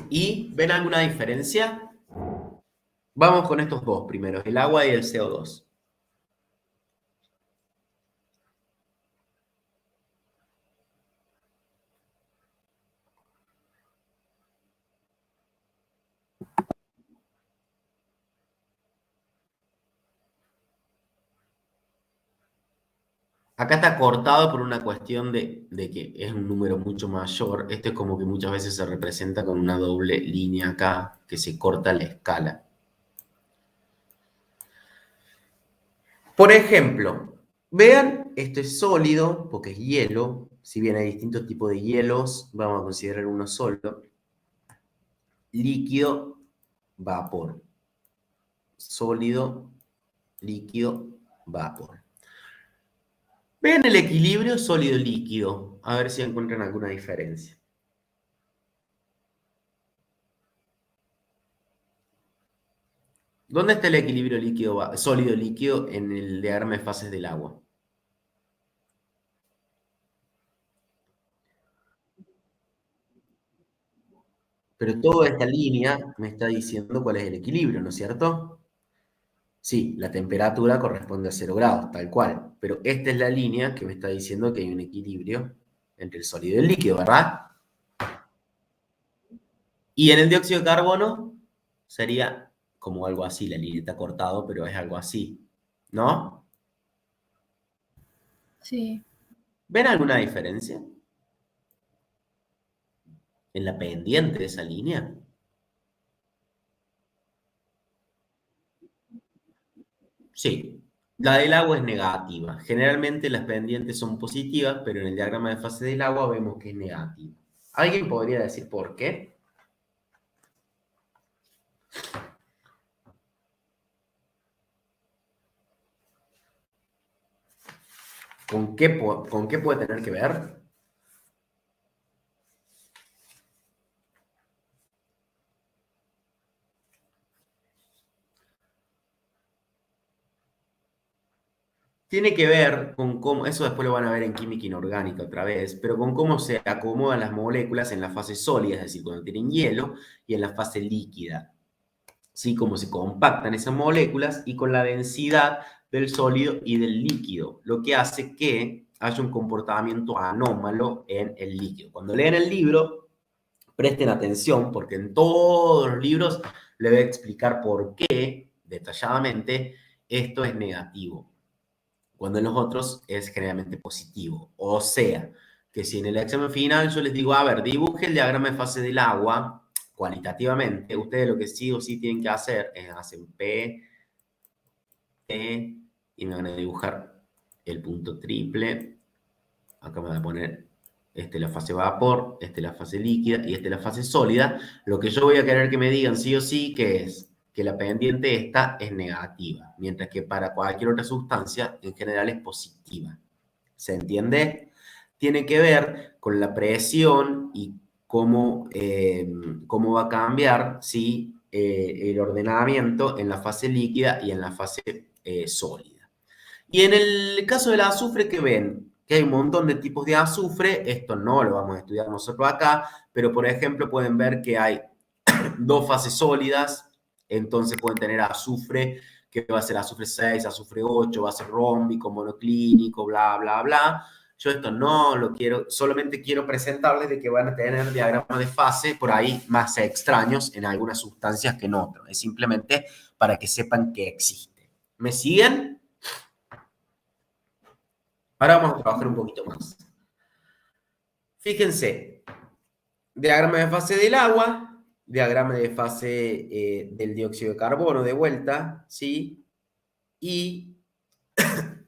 ¿Y ven alguna diferencia? Vamos con estos dos primeros, el agua y el CO2. Acá está cortado por una cuestión de que es un número mucho mayor. Esto es como que muchas veces se representa con una doble línea acá, que se corta la escala. Por ejemplo, vean, esto es sólido porque es hielo. Si bien hay distintos tipos de hielos, vamos a considerar uno solo. Líquido, vapor. Sólido, líquido, vapor. Vean el equilibrio sólido-líquido, a ver si encuentran alguna diferencia. ¿Dónde está el equilibrio sólido-líquido en el diagrama de fases del agua? Pero toda esta línea me está diciendo cuál es el equilibrio, ¿no es cierto? Sí, la temperatura corresponde a 0 grados, tal cual. Pero esta es la línea que me está diciendo que hay un equilibrio entre el sólido y el líquido, ¿verdad? Y en el dióxido de carbono sería como algo así. La línea está cortado, pero es algo así, ¿no? Sí. ¿Ven alguna diferencia en la pendiente de esa línea? Sí, la del agua es negativa. Generalmente las pendientes son positivas, pero en el diagrama de fase del agua vemos que es negativa. ¿Alguien podría decir por qué? ¿Con qué puede tener que ver? tiene que ver con cómo, eso después lo van a ver en química inorgánica otra vez, pero con cómo se acomodan las moléculas en la fase sólida, es decir, cuando tienen hielo, y en la fase líquida. ¿Sí? Cómo se compactan esas moléculas y con la densidad del sólido y del líquido, lo que hace que haya un comportamiento anómalo en el líquido. Cuando leen el libro, presten atención, porque en todos los libros le voy a explicar por qué, detalladamente, esto es negativo, cuando en los otros es generalmente positivo. O sea, que si en el examen final yo les digo, a ver, dibuje el diagrama de fase del agua, cualitativamente, ustedes lo que sí o sí tienen que hacer es hacer P, T, y me van a dibujar el punto triple. Acá me voy a poner, esta es la fase vapor, esta es la fase líquida y esta es la fase sólida. Lo que yo voy a querer que me digan sí o sí, que es que la pendiente esta es negativa, mientras que para cualquier otra sustancia en general es positiva. ¿Se entiende? Tiene que ver con la presión y cómo va a cambiar, ¿sí? El ordenamiento en la fase líquida y en la fase sólida. Y en el caso del azufre, que ven que hay un montón de tipos de azufre, esto no lo vamos a estudiar nosotros acá, pero por ejemplo pueden ver que hay dos fases sólidas, entonces pueden tener azufre, que va a ser azufre 6, azufre 8, va a ser rómbico, monoclínico, bla, bla, bla. Yo esto no lo quiero, solamente quiero presentarles de que van a tener diagramas de fase por ahí más extraños en algunas sustancias que en otras. Es simplemente para que sepan que existe. ¿Me siguen? Ahora vamos a trabajar un poquito más. Fíjense, diagrama de fase del agua, diagrama de fase del dióxido de carbono de vuelta, ¿sí? Y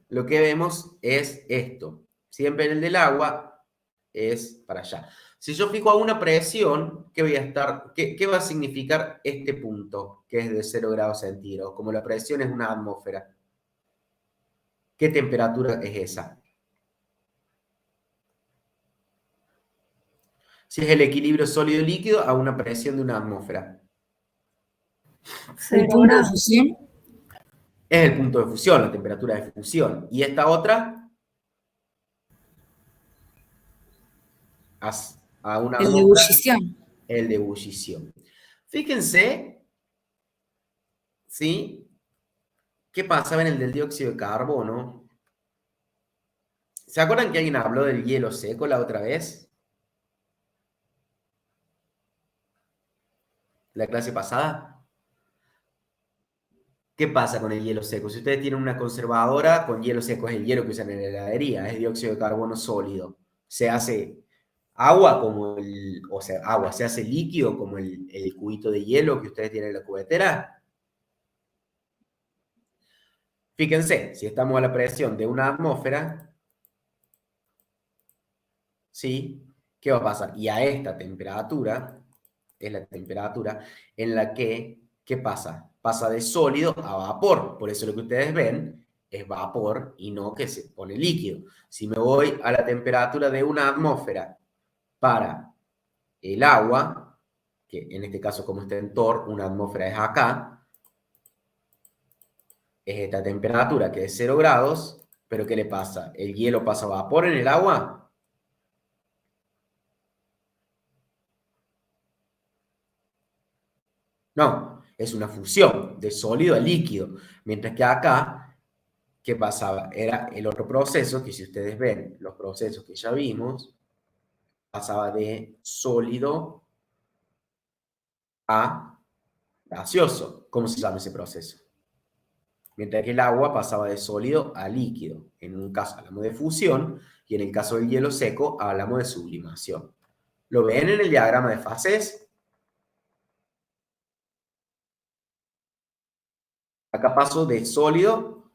lo que vemos es esto. Siempre en el del agua es para allá. Si yo fijo a una presión, ¿qué va a significar este punto, que es de 0 grados centígrados? Como la presión es una atmósfera. ¿Qué temperatura es esa? Si es el equilibrio sólido-líquido a una presión de una atmósfera. ¿El punto de fusión? Es el punto de fusión, la temperatura de fusión. ¿Y esta otra? A una El de ebullición. El de ebullición. Fíjense, ¿sí? ¿Qué pasaba en el del dióxido de carbono? ¿Se acuerdan que alguien habló del hielo seco la otra vez? ¿La clase pasada? ¿Qué pasa con el hielo seco? Si ustedes tienen una conservadora con hielo seco, es el hielo que usan en la heladería, es dióxido de carbono sólido. Se hace agua agua, se hace líquido como el cubito de hielo que ustedes tienen en la cubetera. Fíjense, si estamos a la presión de una atmósfera, ¿sí? ¿Qué va a pasar? Y a esta temperatura, es la temperatura en la que, ¿qué pasa? Pasa de sólido a vapor. Por eso lo que ustedes ven es vapor y no que se pone líquido. Si me voy a la temperatura de una atmósfera para el agua, que en este caso como está en TOR, una atmósfera es acá, es esta temperatura que es 0 grados, pero ¿qué le pasa? ¿El hielo pasa a vapor en el agua? No, es una fusión de sólido a líquido, mientras que acá, ¿qué pasaba? Era el otro proceso, que si ustedes ven los procesos que ya vimos, pasaba de sólido a gaseoso. ¿Cómo se llama ese proceso? Mientras que el agua pasaba de sólido a líquido. En un caso hablamos de fusión y en el caso del hielo seco hablamos de sublimación. ¿Lo ven en el diagrama de fases? Acá paso de sólido,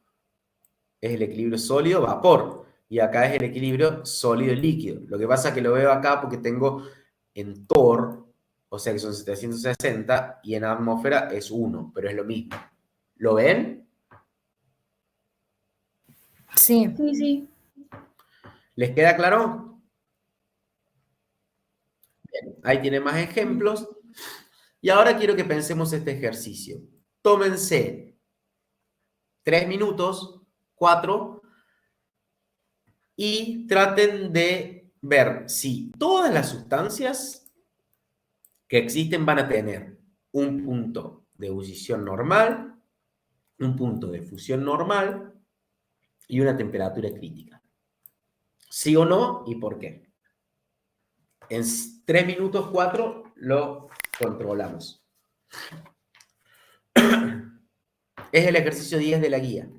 es el equilibrio sólido-vapor. Y acá es el equilibrio sólido-líquido. Lo que pasa es que lo veo acá porque tengo en TOR, o sea que son 760, y en atmósfera es 1, pero es lo mismo. ¿Lo ven? Sí. Sí, sí. ¿Les queda claro? Bien, ahí tienen más ejemplos. Y ahora quiero que pensemos este ejercicio. Tómense 3 minutos, 4, y traten de ver si todas las sustancias que existen van a tener un punto de ebullición normal, un punto de fusión normal y una temperatura crítica. ¿Sí o no? ¿Y por qué? En 3 minutos 4 lo controlamos. Es el ejercicio 10 de la guía.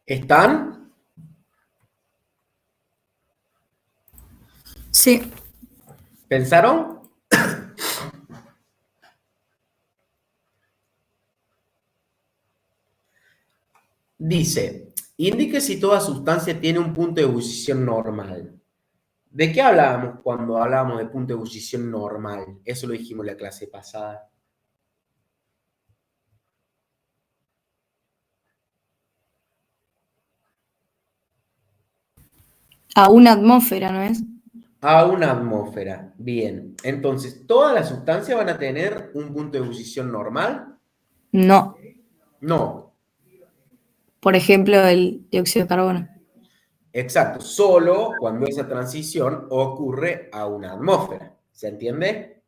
¿Están? Sí. ¿Pensaron? Dice, indique si toda sustancia tiene un punto de ebullición normal. ¿De qué hablábamos cuando hablábamos de punto de ebullición normal? Eso lo dijimos en la clase pasada. A una atmósfera, ¿no es? A una atmósfera. Bien. Entonces, ¿todas las sustancias van a tener un punto de ebullición normal? No. No. Por ejemplo, el dióxido de carbono. Exacto. Solo cuando esa transición ocurre a una atmósfera. ¿Se entiende?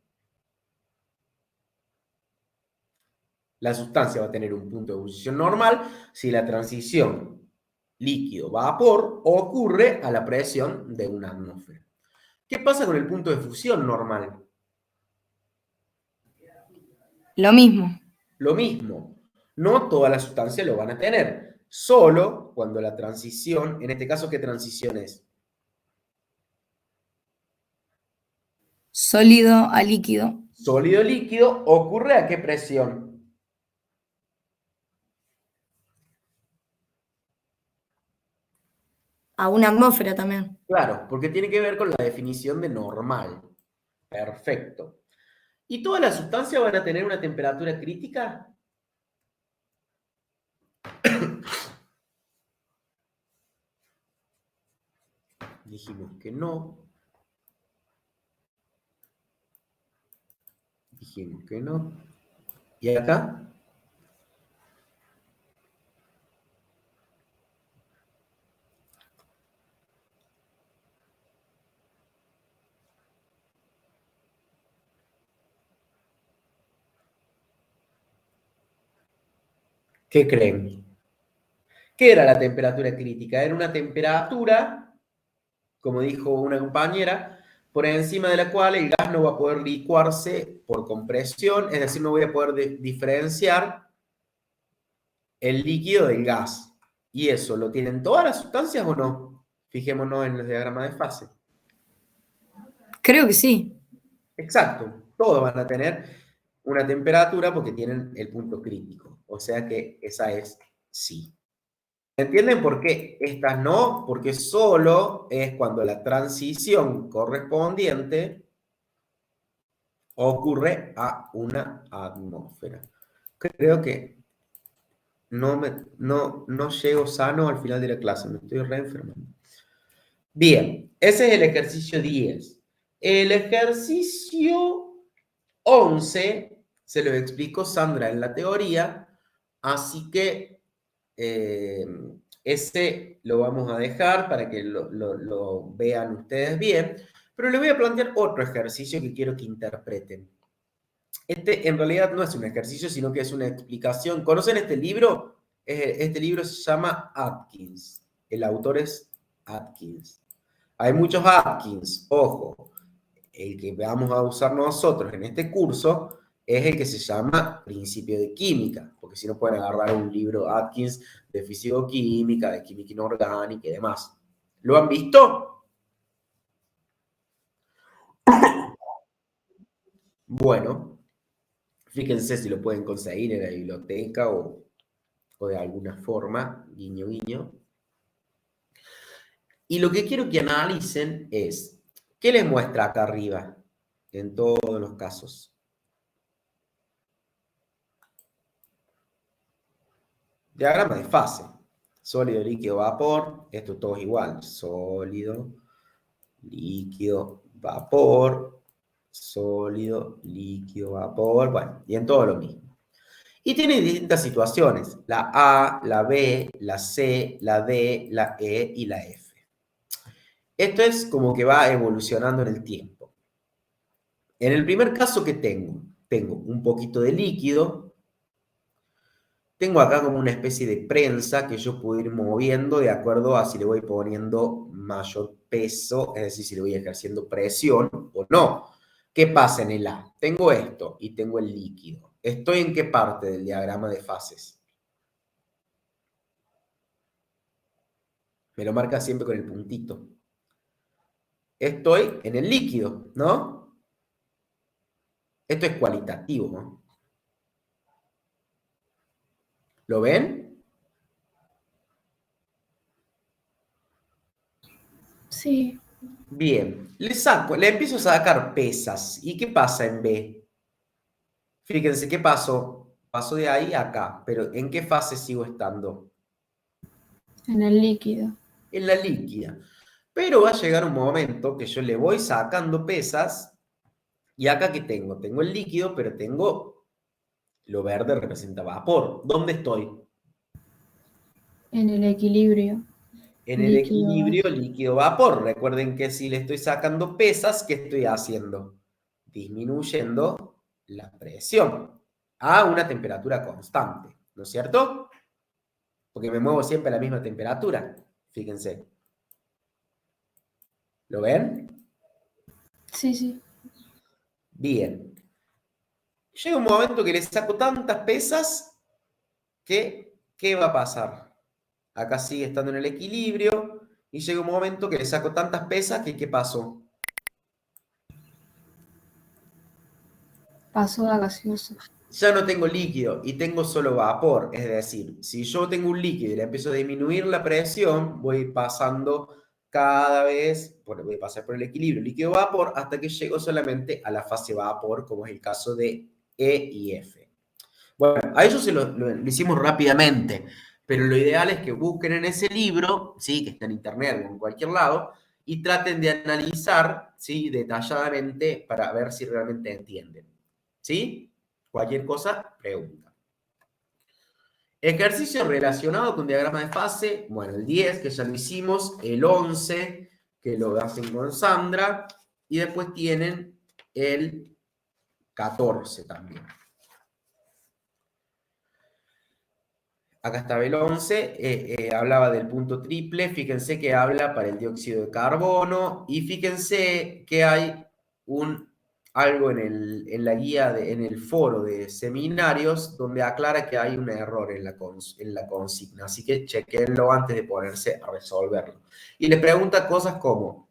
La sustancia va a tener un punto de ebullición normal si la transición líquido-vapor ocurre a la presión de una atmósfera. ¿Qué pasa con el punto de fusión normal? Lo mismo. Lo mismo. No todas las sustancias lo van a tener. Solo cuando la transición, en este caso, ¿qué transición es? Sólido a líquido. Sólido-líquido, ¿ocurre a qué presión? A una atmósfera también. Claro, porque tiene que ver con la definición de normal. Perfecto. ¿Y todas las sustancias van a tener una temperatura crítica? Dijimos que no. Dijimos que no. ¿Y acá? ¿Qué creen? ¿Qué era la temperatura crítica? Era una temperatura, como dijo una compañera, por encima de la cual el gas gas no va a poder licuarse por compresión, es decir, no voy a poder diferenciar el líquido del gas. ¿Y eso lo tienen todas las sustancias o no? Fijémonos en el diagrama de fase. Creo que sí. Exacto, todos van a tener una temperatura porque tienen el punto crítico. O sea que esa es sí. ¿Entienden por qué estas no? Porque solo es cuando la transición correspondiente ocurre a una atmósfera. Creo que no llego sano al final de la clase, me estoy reenfermando. Bien, ese es el ejercicio 10. El ejercicio 11 se lo explicó Sandra en la teoría, así que ese lo vamos a dejar para que lo vean ustedes bien, pero les voy a plantear otro ejercicio que quiero que interpreten. Este en realidad no es un ejercicio, sino que es una explicación. ¿Conocen este libro? Este libro se llama Atkins. El autor es Atkins. Hay muchos Atkins, ojo. El que vamos a usar nosotros en este curso es el que se llama Principio de Química, porque si no pueden agarrar un libro Atkins de fisicoquímica, de química inorgánica y demás. ¿Lo han visto? Bueno, fíjense si lo pueden conseguir en la biblioteca o de alguna forma, guiño, guiño. Y lo que quiero que analicen es, ¿qué les muestra acá arriba en todos los casos? Diagrama de fase. Sólido, líquido, vapor. Esto todo es igual. Sólido, líquido, vapor. Sólido, líquido, vapor. Bueno, y en todo lo mismo. Y tiene distintas situaciones. La A, la B, la C, la D, la E y la F. Esto es como que va evolucionando en el tiempo. En el primer caso que tengo un poquito de líquido. Tengo acá como una especie de prensa que yo puedo ir moviendo de acuerdo a si le voy poniendo mayor peso, es decir, si le voy ejerciendo presión o no. ¿Qué pasa en el A? Tengo esto y tengo el líquido. ¿Estoy en qué parte del diagrama de fases? Me lo marca siempre con el puntito. Estoy en el líquido, ¿no? Esto es cualitativo, ¿no? ¿Lo ven? Sí. Bien, le empiezo a sacar pesas. ¿Y qué pasa en B? Fíjense, ¿qué pasó? Pasó de ahí a acá, pero ¿en qué fase sigo estando? En el líquido. En la líquida. Pero va a llegar un momento que yo le voy sacando pesas y acá ¿qué tengo? Tengo el líquido, pero tengo lo verde representa vapor. ¿Dónde estoy? En el equilibrio. En el Líquido. equilibrio líquido-vapor. Recuerden que si le estoy sacando pesas, ¿qué estoy haciendo? Disminuyendo la presión a una temperatura constante, ¿no es cierto? Porque me muevo siempre a la misma temperatura. Fíjense. ¿Lo ven? Sí, sí. Bien. Llega un momento que le saco tantas pesas que, ¿qué va a pasar? Acá sigue estando en el equilibrio y llega un momento que le saco tantas pesas que, ¿qué pasó? Pasó a gaseoso. Ya no tengo líquido y tengo solo vapor. Es decir, si yo tengo un líquido y le empiezo a disminuir la presión, voy pasando cada vez, voy a pasar por el equilibrio líquido-vapor hasta que llego solamente a la fase vapor, como es el caso de E y F. Bueno, a ellos lo hicimos rápidamente, pero lo ideal es que busquen en ese libro, ¿sí? Que está en internet o en cualquier lado, y traten de analizar, ¿sí? Detalladamente para ver si realmente entienden. ¿Sí? Cualquier cosa, pregunta. Ejercicio relacionado con diagrama de fase. Bueno, el 10, que ya lo hicimos. El 11, que lo hacen con Sandra. Y después tienen el 14 también. Acá está el 11. Hablaba del punto triple. Fíjense que habla para el dióxido de carbono. Y fíjense que hay un algo en la guía, en el foro de seminarios, donde aclara que hay un error en la consigna. Así que chequenlo antes de ponerse a resolverlo. Y le pregunta cosas como,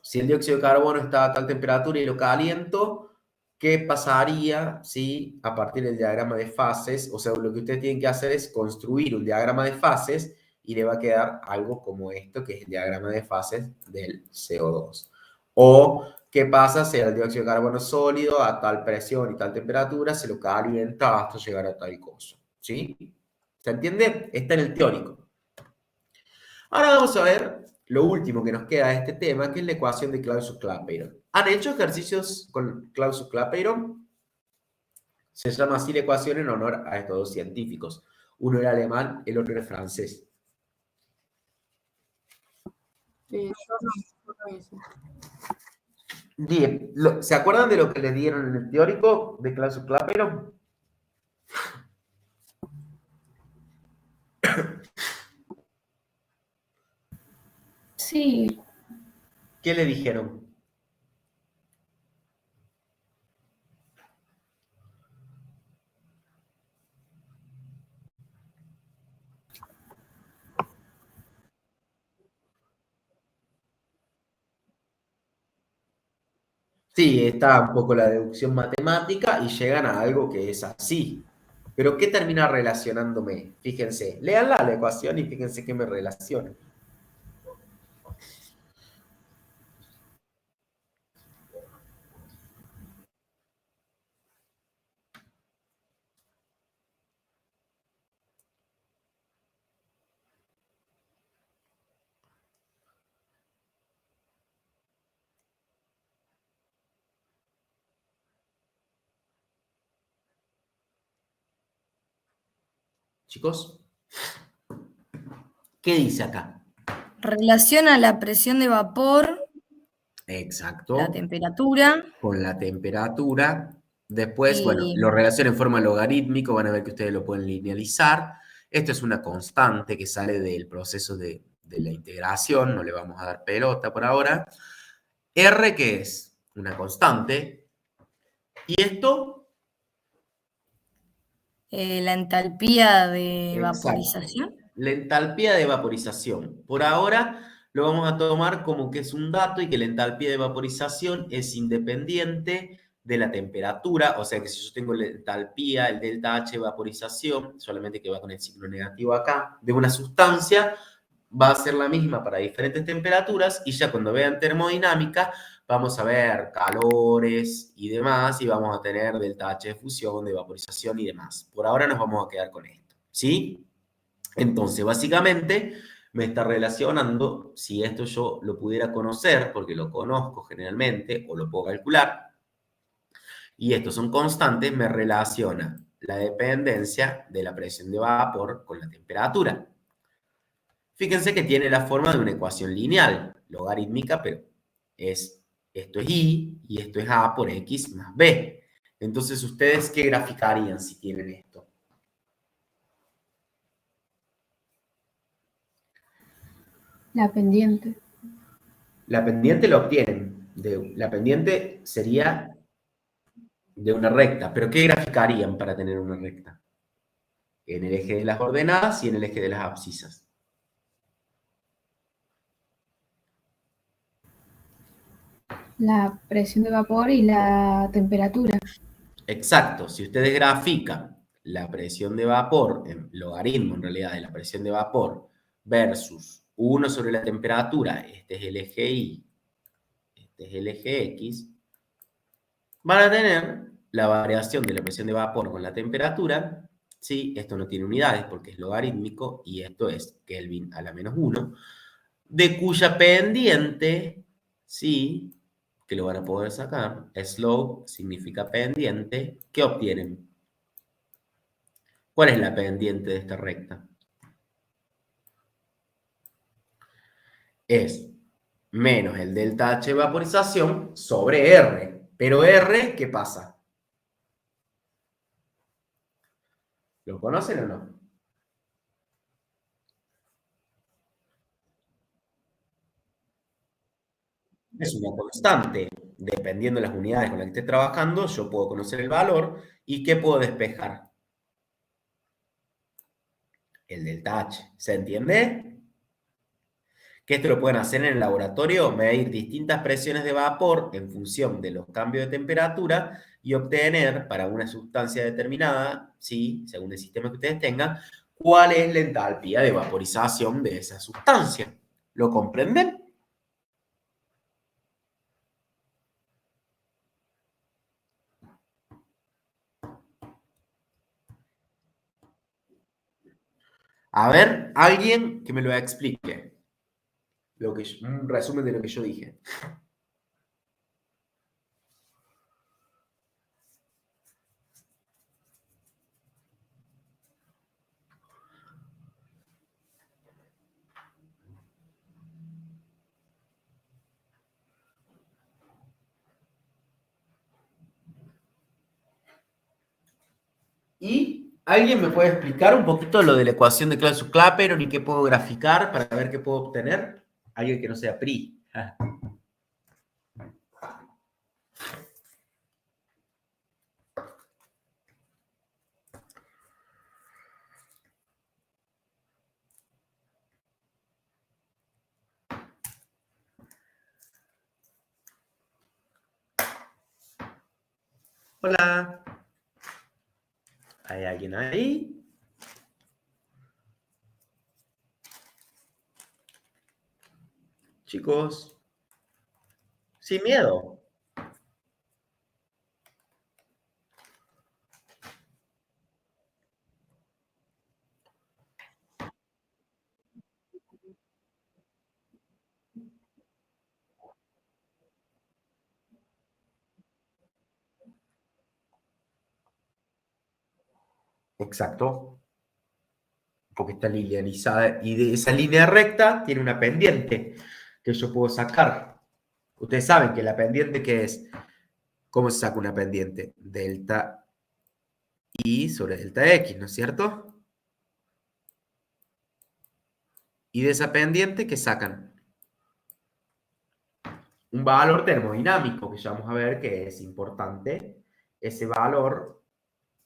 si el dióxido de carbono está a tal temperatura y lo caliento, ¿qué pasaría si a partir del diagrama de fases, o sea, lo que ustedes tienen que hacer es construir un diagrama de fases y le va a quedar algo como esto, que es el diagrama de fases del CO2. O, ¿qué pasa si el dióxido de carbono sólido a tal presión y tal temperatura se lo calienta hasta llegar a tal cosa? ¿Sí? ¿Se entiende? Está en el teórico. Ahora vamos a ver lo último que nos queda de este tema, que es la ecuación de Clausius-Clapeyron. ¿Han hecho ejercicios con Clausius-Clapeyron? Se llama así la ecuación en honor a estos dos científicos. Uno era alemán, el otro era francés. Yo no hice. Bien, ¿se acuerdan de lo que le dieron en el teórico de Clausius-Clapeyron? Sí, ¿Qué le dijeron? Sí, está un poco la deducción matemática y llegan a algo que es así. Pero ¿qué termina relacionándome? Fíjense, léanla la ecuación y fíjense qué me relaciona. Chicos, ¿qué dice acá? Relaciona la presión de vapor, Exacto. la temperatura. Con la temperatura. Después, bueno, Y lo relaciona en forma logarítmico, van a ver que ustedes lo pueden linealizar. Esto es una constante que sale del proceso de la integración, no le vamos a dar pelota por ahora. R, que es una constante. ¿Y esto? la entalpía de Exacto. vaporización. La entalpía de vaporización. Por ahora lo vamos a tomar como que es un dato y que la entalpía de vaporización es independiente de la temperatura, o sea que si yo tengo la entalpía, el delta H de vaporización, solamente que va con el signo negativo acá, de una sustancia, va a ser la misma para diferentes temperaturas y ya cuando vean termodinámica vamos a ver calores y demás y vamos a tener delta H de fusión, de vaporización y demás. Por ahora nos vamos a quedar con esto, ¿sí? Entonces, básicamente, me está relacionando, si esto yo lo pudiera conocer, porque lo conozco generalmente, o lo puedo calcular, y estos son constantes, me relaciona la dependencia de la presión de vapor con la temperatura. Fíjense que tiene la forma de una ecuación lineal, logarítmica, pero esto es Y y esto es A por X más B. Entonces, ¿ustedes qué graficarían si tienen esto? la pendiente. La pendiente lo obtienen. La pendiente sería de una recta. ¿Pero qué graficarían para tener una recta? En el eje de las ordenadas y en el eje de las abscisas. La presión de vapor y la temperatura. Exacto. Si ustedes grafican la presión de vapor, en logaritmo en realidad de la presión de vapor, versus 1 sobre la temperatura, este es el eje Y, este es el eje X, van a tener la variación de la presión de vapor con la temperatura. Sí, esto no tiene unidades porque es logarítmico y esto es Kelvin a la menos 1, de cuya pendiente, sí, que lo van a poder sacar, slope significa pendiente, ¿qué obtienen? ¿Cuál es la pendiente de esta recta? Es menos el delta H de vaporización sobre R. Pero R, ¿qué pasa? ¿Lo conocen o no? Es una constante. dependiendo de las unidades con las que esté trabajando, yo puedo conocer el valor y ¿qué puedo despejar? El delta H. ¿Se entiende? Que esto lo pueden hacer en el laboratorio, medir distintas presiones de vapor en función de los cambios de temperatura y obtener para una sustancia determinada, ¿sí? Según el sistema que ustedes tengan, cuál es la entalpía de vaporización de esa sustancia. ¿Lo comprenden? A ver, alguien que me lo explique. Un resumen de lo que yo dije. ¿Y alguien me puede explicar un poquito lo de la ecuación de Clausius-Clapeyron y qué puedo graficar para ver qué puedo obtener? Alguien que no sea PRI. Hola. ¿Hay alguien ahí? Chicos, sin miedo. Exacto. Porque está linealizada y de esa línea recta tiene una pendiente que yo puedo sacar. Ustedes saben que la pendiente, ¿qué es? ¿Cómo se saca una pendiente? Delta I sobre delta X, ¿no es cierto? Y de esa pendiente, ¿qué sacan? Un valor termodinámico, que ya vamos a ver que es importante. Ese valor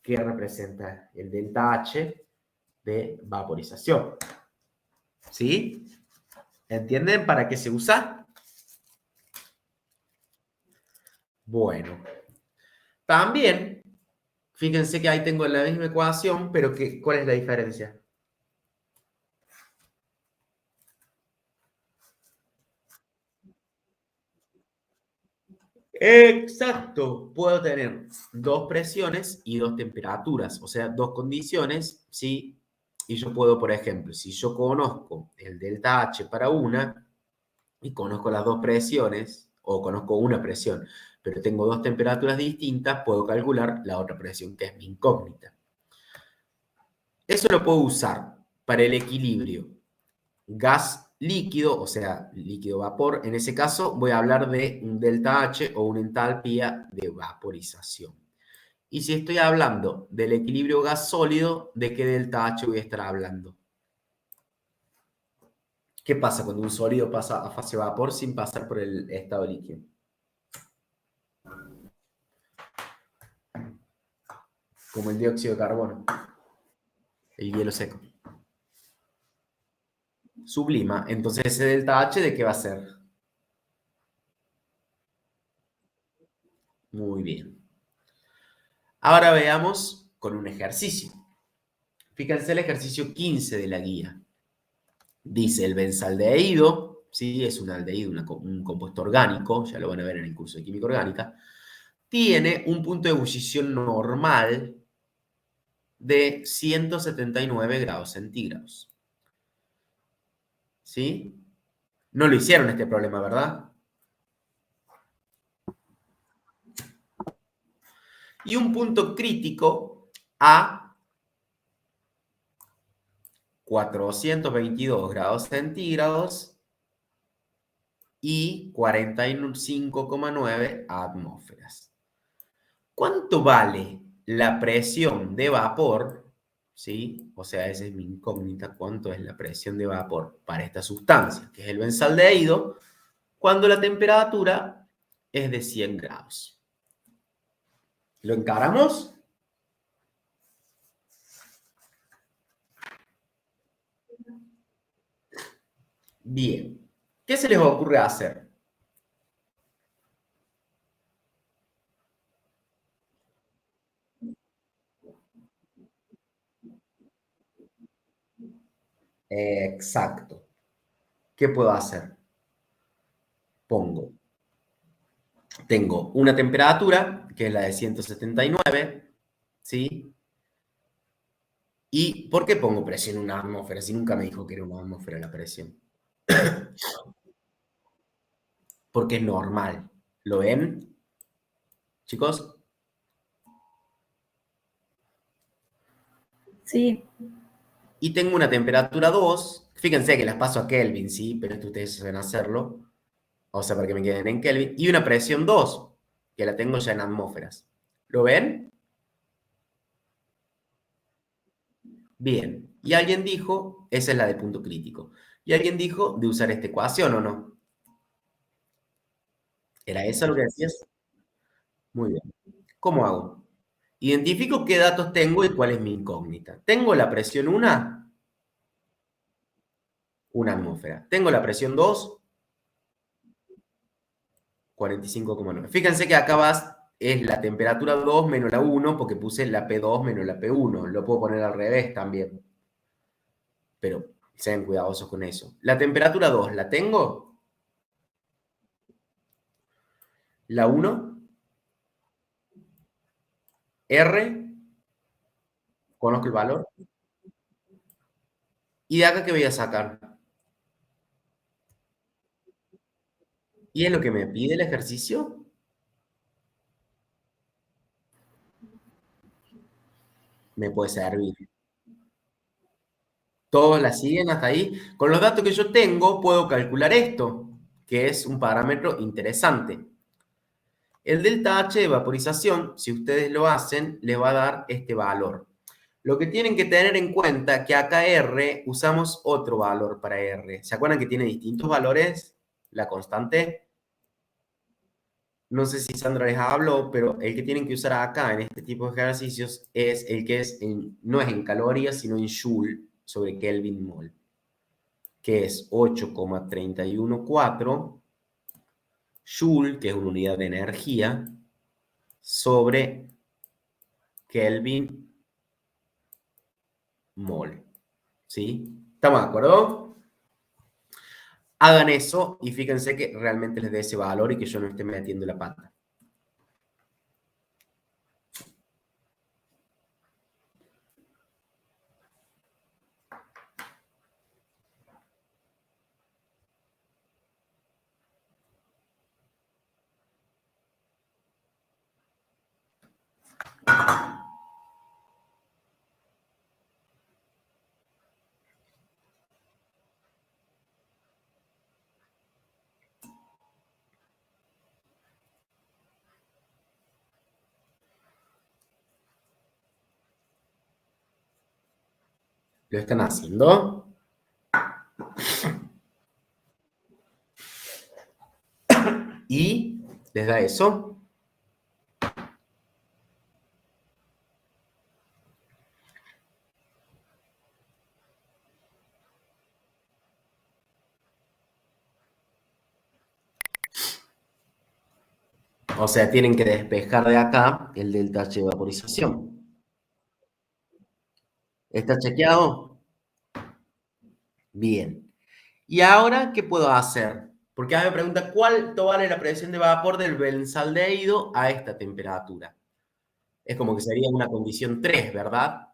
que representa el delta H de vaporización. ¿Sí? ¿Entienden para qué se usa? Bueno. También, fíjense que ahí tengo la misma ecuación, pero ¿cuál es la diferencia? Exacto, puedo tener dos presiones y dos temperaturas, o sea, dos condiciones, ¿sí? Y yo puedo, por ejemplo, si yo conozco el delta H para una y conozco las dos presiones, o conozco una presión, pero tengo dos temperaturas distintas, puedo calcular la otra presión, que es mi incógnita. Eso lo puedo usar para el equilibrio gas-líquido, o sea, líquido-vapor. En ese caso voy a hablar de un delta H o una entalpía de vaporización. Y si estoy hablando del equilibrio gas-sólido, ¿de qué delta H voy a estar hablando? ¿Qué pasa cuando un sólido pasa a fase vapor sin pasar por el estado líquido? Como el dióxido de carbono, el hielo seco. Sublima. Entonces, ese delta H, ¿de qué va a ser? Muy bien. Ahora veamos con un ejercicio. Fíjense el ejercicio 15 de la guía. Dice el benzaldehído, ¿sí? Es un aldehído, un compuesto orgánico, ya lo van a ver en el curso de química orgánica, tiene un punto de ebullición normal de 179 grados centígrados. ¿Sí? No lo hicieron este problema, ¿verdad? Y un punto crítico a 422 grados centígrados y 45,9 atmósferas. ¿Cuánto vale la presión de vapor? ¿Sí? O sea, esa es mi incógnita. ¿Cuánto es la presión de vapor para esta sustancia, que es el benzaldehído, cuando la temperatura es de 100 grados. ¿Lo encaramos? Bien. ¿Qué se les ocurre hacer? Exacto. ¿Qué puedo hacer? Tengo una temperatura, que es la de 179, ¿sí? ¿Y por qué pongo presión en una atmósfera si nunca me dijo que era una atmósfera la presión? Porque es normal. ¿Lo ven, chicos? Sí, Y tengo una temperatura 2. Fíjense que las paso a Kelvin, ¿sí? Pero esto ustedes saben hacerlo. O sea, para que me queden en Kelvin. Y una presión 2, que la tengo ya en atmósferas. ¿Lo ven? Bien. Y alguien dijo, esa es la de punto crítico. Y alguien dijo de usar esta ecuación, ¿o no? ¿Era eso lo que decías? Muy bien. ¿Cómo hago? Identifico qué datos tengo y cuál es mi incógnita. Tengo la presión 1, una atmósfera. Tengo la presión 2, 45,9. Fíjense que acá es la temperatura 2 menos la 1, porque puse la P2 menos la P1. Lo puedo poner al revés también. Pero sean cuidadosos con eso. La temperatura 2, ¿la tengo? La 1, R, conozco el valor. ¿Y de acá qué voy a sacar? ¿Y es lo que me pide el ejercicio? Me puede servir. ¿Todos la siguen hasta ahí? Con los datos que yo tengo, puedo calcular esto, que es un parámetro interesante. El delta H de vaporización, si ustedes lo hacen, les va a dar este valor. Lo que tienen que tener en cuenta es que acá R usamos otro valor para R. ¿Se acuerdan que tiene distintos valores la constante? No sé si Sandra les habló, pero el que tienen que usar acá en este tipo de ejercicios es el que no es en calorías, sino en Joule sobre Kelvin mol, que es 8,314 Joule, que es una unidad de energía, sobre Kelvin mol. ¿Sí? ¿Estamos de acuerdo? Hagan eso y fíjense que realmente les dé ese valor y que yo no esté metiendo la pata. ¿Lo están haciendo? Y les da eso. O sea, tienen que despejar de acá el delta H de vaporización. ¿Está chequeado? Bien. ¿Y ahora qué puedo hacer? Porque a mí me pregunta, ¿cuánto vale la presión de vapor del benzaldehído a esta temperatura? Es como que sería una condición 3, ¿verdad?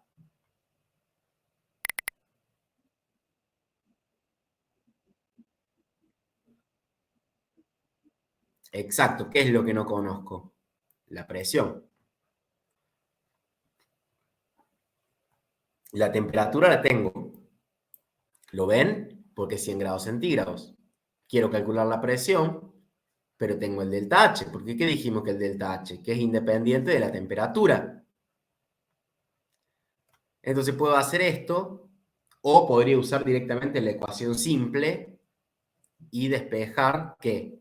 Exacto. ¿Qué es lo que no conozco? La presión. La temperatura la tengo. ¿Lo ven? Porque es 100 grados centígrados. Quiero calcular la presión, pero tengo el delta H. ¿Por qué? ¿Qué dijimos que el delta H? Que es independiente de la temperatura. Entonces puedo hacer esto, o podría usar directamente la ecuación simple y despejar, ¿qué?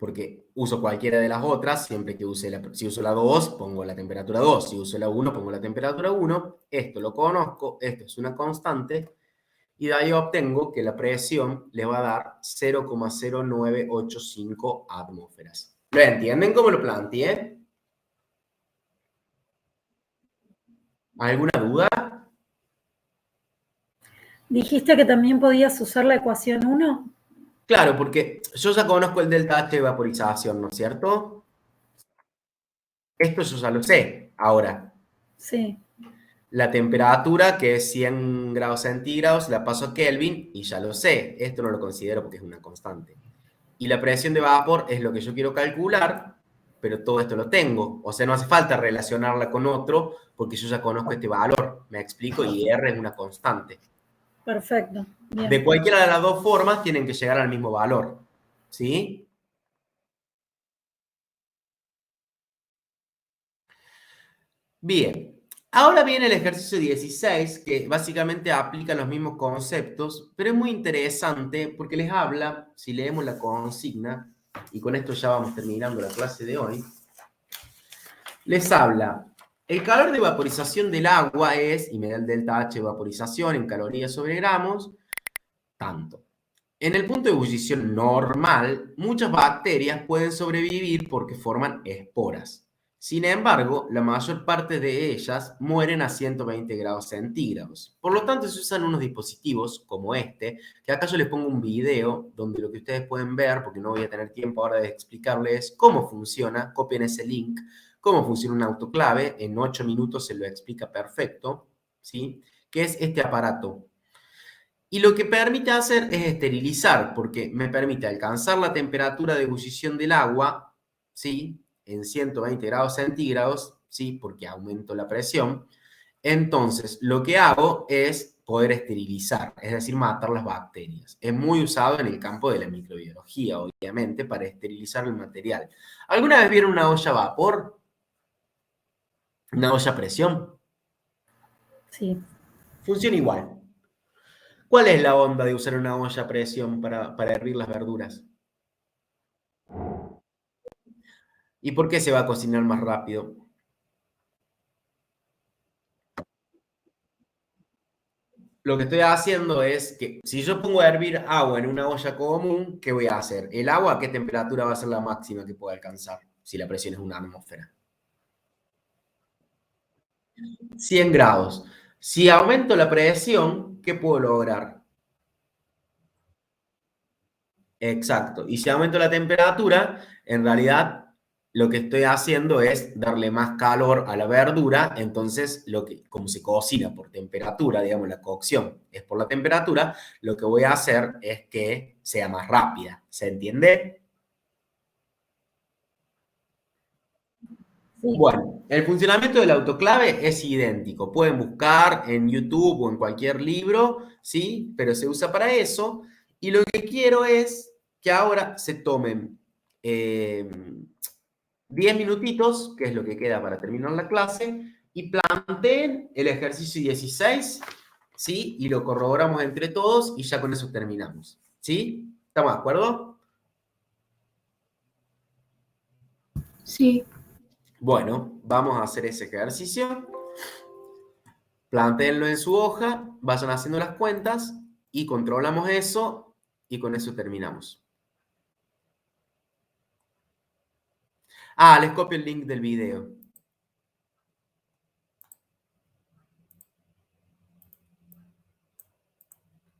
porque uso cualquiera de las otras, siempre que si uso la 2, pongo la temperatura 2, si uso la 1, pongo la temperatura 1, esto lo conozco, esto es una constante, y de ahí obtengo que la presión le va a dar 0,0985 atmósferas. ¿Lo entienden cómo lo planteé? ¿Alguna duda? Dijiste que también podías usar la ecuación 1. Claro, porque yo ya conozco el delta H de vaporización, ¿no es cierto? Esto yo ya lo sé. Ahora, Sí. la temperatura, que es 100 grados centígrados, la paso a Kelvin y ya lo sé. Esto no lo considero porque es una constante. Y la presión de vapor es lo que yo quiero calcular, pero todo esto lo tengo. O sea, no hace falta relacionarla con otro porque yo ya conozco este valor. Me explico, y R es una constante. Perfecto. Bien. De cualquiera de las dos formas tienen que llegar al mismo valor. ¿Sí? Bien. Ahora viene el ejercicio 16, que básicamente aplica los mismos conceptos, pero es muy interesante porque les habla, si leemos la consigna, y con esto ya vamos terminando la clase de hoy, les habla, el calor de vaporización del agua es, y me da el delta H de vaporización en calorías sobre gramos, tanto. En el punto de ebullición normal, muchas bacterias pueden sobrevivir porque forman esporas. Sin embargo, la mayor parte de ellas mueren a 120 grados centígrados. Por lo tanto, se usan unos dispositivos como este, que acá yo les pongo un video donde lo que ustedes pueden ver, porque no voy a tener tiempo ahora de explicarles cómo funciona, copien ese link, cómo funciona un autoclave, en 8 minutos se lo explica perfecto, ¿sí? Que es este aparato. Y lo que permite hacer es esterilizar, porque me permite alcanzar la temperatura de ebullición del agua, ¿sí? En 120 grados centígrados, ¿sí? Porque aumento la presión. Entonces, lo que hago es poder esterilizar, es decir, matar las bacterias. Es muy usado en el campo de la microbiología, obviamente, para esterilizar el material. ¿Alguna vez vieron una olla a vapor? ¿Una olla a presión? Sí. Funciona igual. ¿Cuál es la onda de usar una olla a presión para hervir las verduras? ¿Y por qué se va a cocinar más rápido? Lo que estoy haciendo es que si yo pongo a hervir agua en una olla común, ¿qué voy a hacer? ¿El agua a qué temperatura va a ser la máxima que pueda alcanzar si la presión es una atmósfera? 100 grados. Si aumento la presión, ¿qué puedo lograr? Exacto. Y si aumento la temperatura, en realidad lo que estoy haciendo es darle más calor a la verdura, entonces como se cocina por temperatura, digamos, la cocción es por la temperatura, lo que voy a hacer es que sea más rápida. ¿Se entiende? Sí. Bueno, el funcionamiento del autoclave es idéntico. Pueden buscar en YouTube o en cualquier libro, ¿sí? Pero se usa para eso. Y lo que quiero es que ahora se tomen 10 minutitos, que es lo que queda para terminar la clase, y planteen el ejercicio 16, ¿sí? Y lo corroboramos entre todos y ya con eso terminamos, ¿sí? ¿Estamos de acuerdo? Sí. Bueno, vamos a hacer ese ejercicio. Plantéenlo en su hoja, vayan haciendo las cuentas y controlamos eso y con eso terminamos. Ah, les copio el link del video.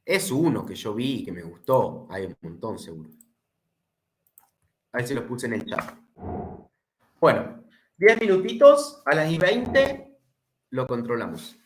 Es uno que yo vi y que me gustó. Hay un montón seguro. Ahí se los puse en el chat. Bueno, 10 minutitos, a las y 20 lo controlamos.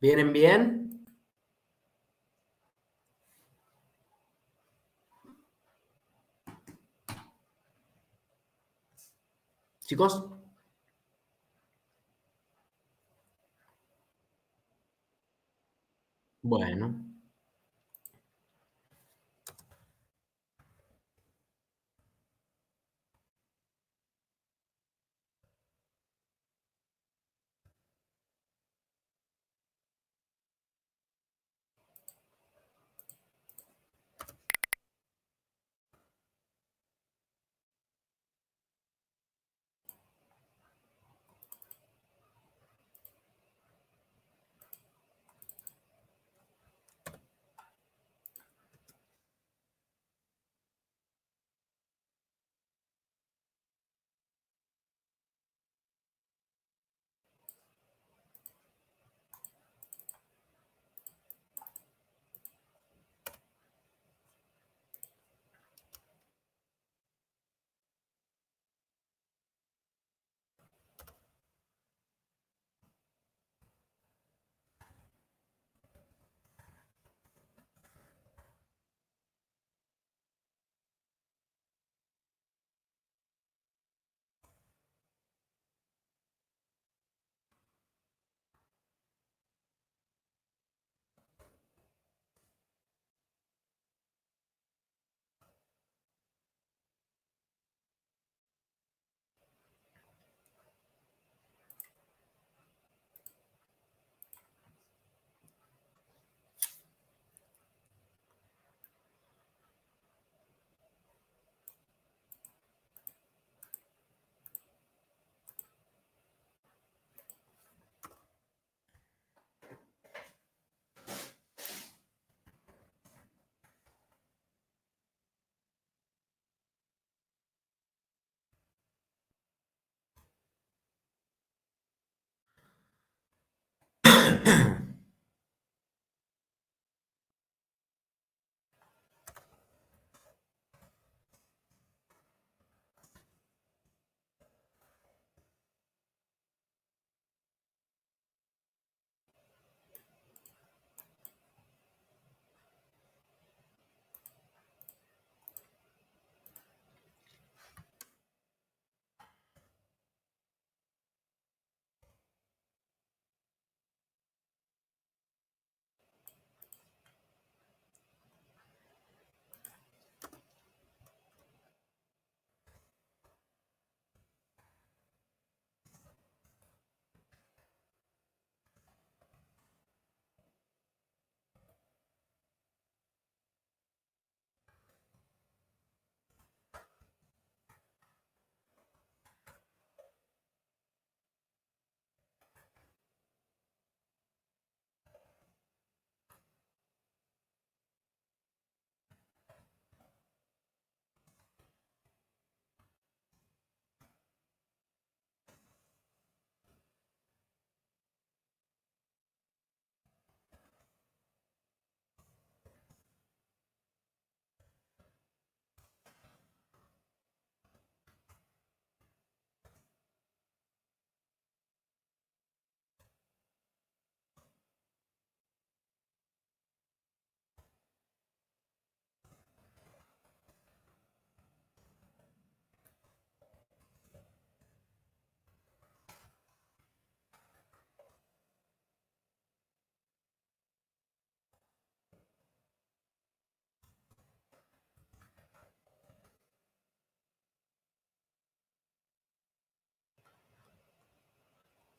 ¿Vienen bien? Chicos. Bueno.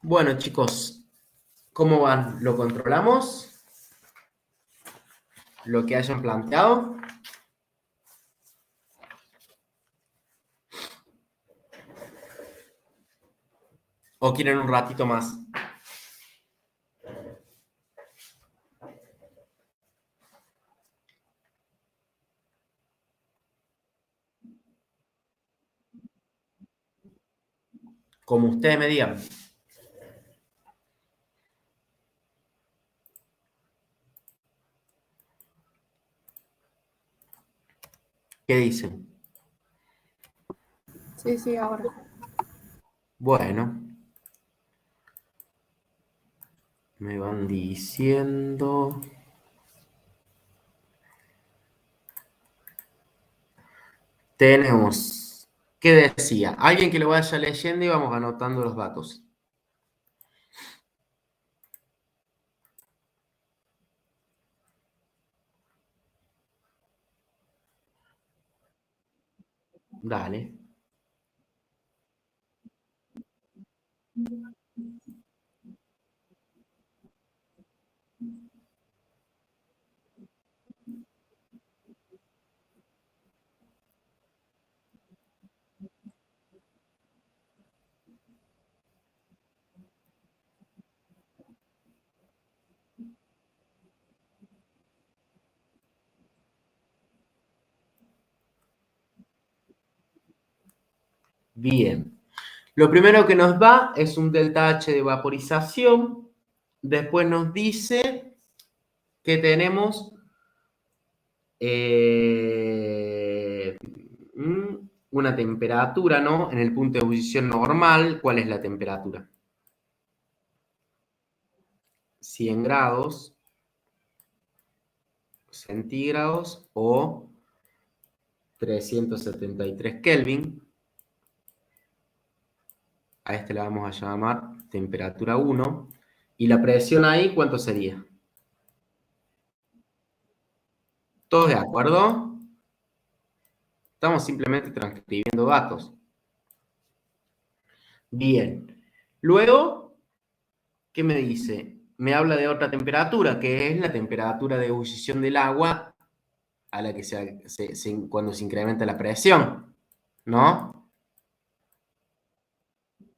Bueno, chicos, ¿cómo van? ¿Lo controlamos? ¿Lo que hayan planteado? ¿O quieren un ratito más? Como ustedes me digan. ¿Qué dicen? Sí, sí, ahora. Bueno. Me van diciendo. Tenemos, ¿qué decía? Alguien que lo vaya leyendo y vamos anotando los datos. Dale. Bien. Lo primero que nos da es un delta H de vaporización. Después nos dice que tenemos una temperatura, ¿no? En el punto de ebullición normal. ¿Cuál es la temperatura? 100 grados centígrados o 373 Kelvin. A este le vamos a llamar temperatura 1. ¿Y la presión ahí cuánto sería? ¿Todos de acuerdo? Estamos simplemente transcribiendo datos. Bien. Luego, ¿qué me dice? Me habla de otra temperatura, que es la temperatura de ebullición del agua a la que cuando se incrementa la presión, ¿no?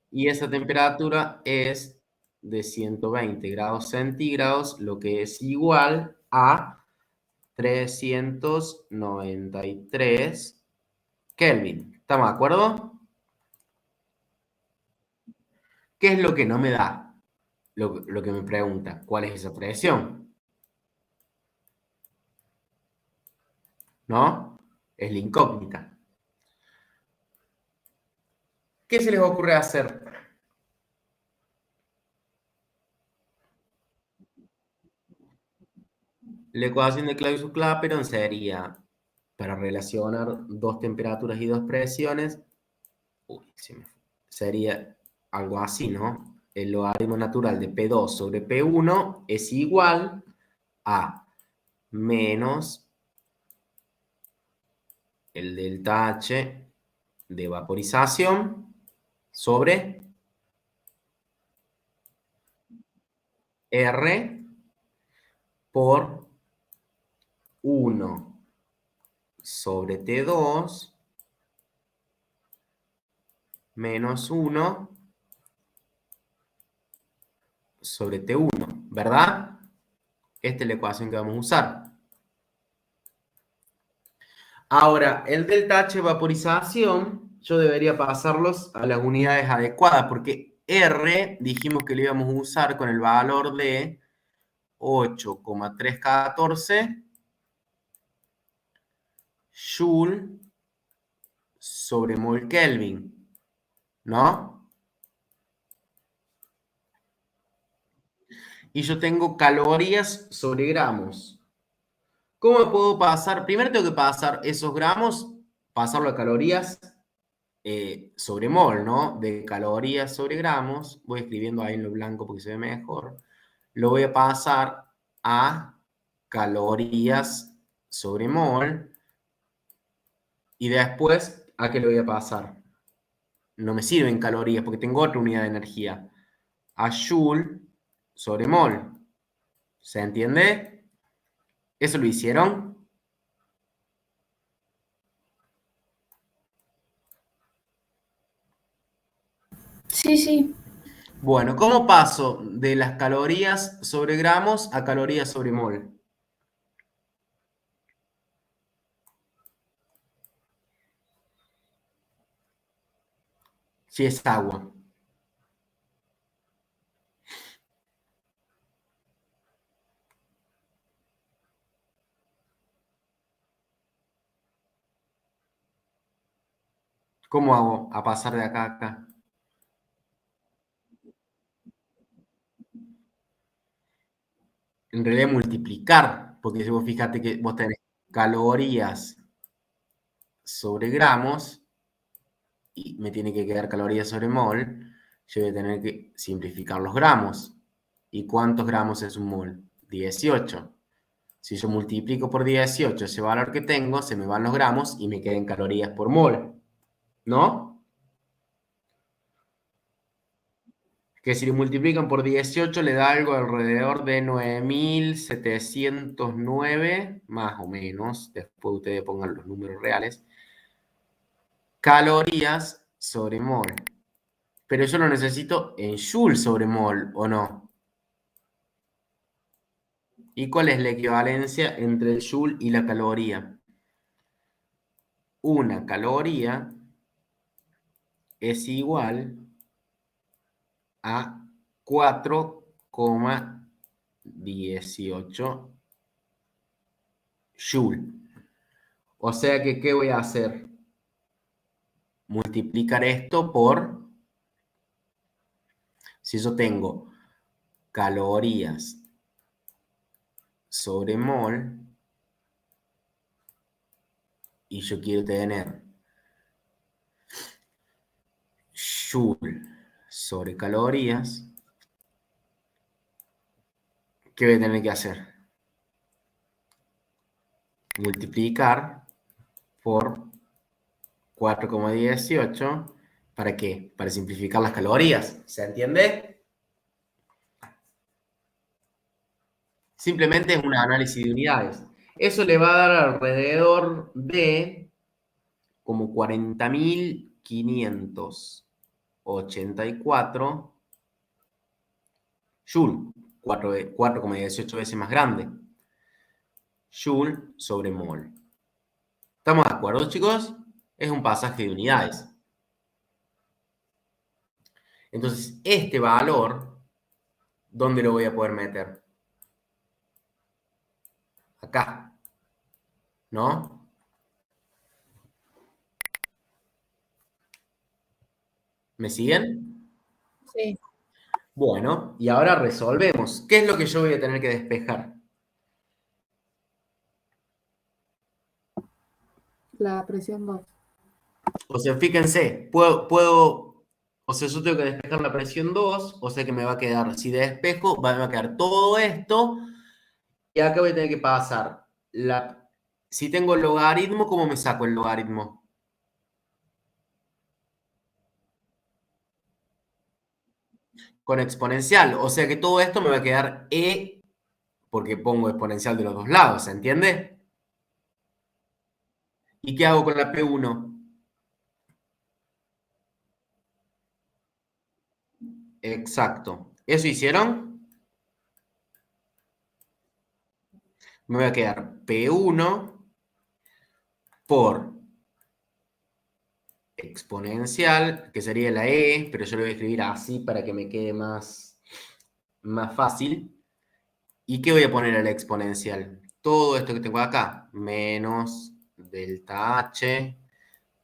Y esa temperatura es de 120 grados centígrados, lo que es igual a 393 Kelvin. ¿Estamos de acuerdo? ¿Qué es lo que no me da? Lo que me pregunta, ¿cuál es esa presión? ¿No? Es la incógnita. ¿Qué se les ocurre hacer? La ecuación de Clausius-Clapeyron sería, para relacionar dos temperaturas y dos presiones, sería algo así, ¿no? El logaritmo natural de P2 sobre P1 es igual a menos el delta H de vaporización sobre R por 1 sobre T2 menos 1 sobre T1, ¿verdad? Esta es la ecuación que vamos a usar. Ahora, el delta H vaporización, yo debería pasarlos a las unidades adecuadas, porque R dijimos que lo íbamos a usar con el valor de 8,314 Joule sobre mol Kelvin, ¿no? Y yo tengo calorías sobre gramos. ¿Cómo puedo pasar? Primero tengo que pasar esos gramos, pasarlo a calorías sobre mol, ¿no? De calorías sobre gramos. Voy escribiendo ahí en lo blanco porque se ve mejor. Lo voy a pasar a calorías sobre mol. Y después, ¿a qué le voy a pasar? No me sirven calorías porque tengo otra unidad de energía. A Joule sobre mol. ¿Se entiende? ¿Eso lo hicieron? Sí, sí. Bueno, ¿cómo paso de las calorías sobre gramos a calorías sobre mol? Si es agua. ¿Cómo hago a pasar de acá a acá? en realidad multiplicar, porque si vos fijate que vos tenés calorías sobre gramos y me tiene que quedar calorías sobre mol, yo voy a tener que simplificar los gramos. ¿Y cuántos gramos es un mol? 18. Si yo multiplico por 18 ese valor que tengo, se me van los gramos y me quedan calorías por mol, ¿no? Que si lo multiplican por 18 le da algo alrededor de 9.709, más o menos, después ustedes pongan los números reales, calorías sobre mol. Pero yo lo necesito en joule sobre mol, ¿o no? ¿Y cuál es la equivalencia entre el joule y la caloría? Una caloría es igual a 4,18 joule. O sea que, ¿qué voy a hacer? Multiplicar esto por, si yo tengo calorías sobre mol y yo quiero tener joule sobre calorías, ¿qué voy a tener que hacer? Multiplicar por 4,18. ¿Para qué? Para simplificar las calorías. ¿Se entiende? Simplemente es un análisis de unidades. Eso le va a dar alrededor de como 40.584 joule, 4,18 veces más grande. Joule sobre mol. ¿Estamos de acuerdo, chicos? Es un pasaje de unidades. Entonces, este valor, ¿dónde lo voy a poder meter? Acá, ¿no? ¿Me siguen? Sí. Bueno, y ahora resolvemos. ¿Qué es lo que yo voy a tener que despejar? La presión 2. O sea, fíjense, o sea, yo tengo que despejar la presión 2, o sea que me va a quedar, si despejo, me va a quedar todo esto, y acá voy a tener que pasar, si tengo el logaritmo, ¿cómo me saco el logaritmo? Con exponencial, o sea que todo esto me va a quedar e, porque pongo exponencial de los dos lados, ¿se entiende? ¿Y qué hago con la P1? Exacto. ¿Eso hicieron? Me voy a quedar P1 por exponencial, que sería la E, pero yo lo voy a escribir así para que me quede más fácil. ¿Y qué voy a poner a la exponencial? Todo esto que tengo acá, menos delta H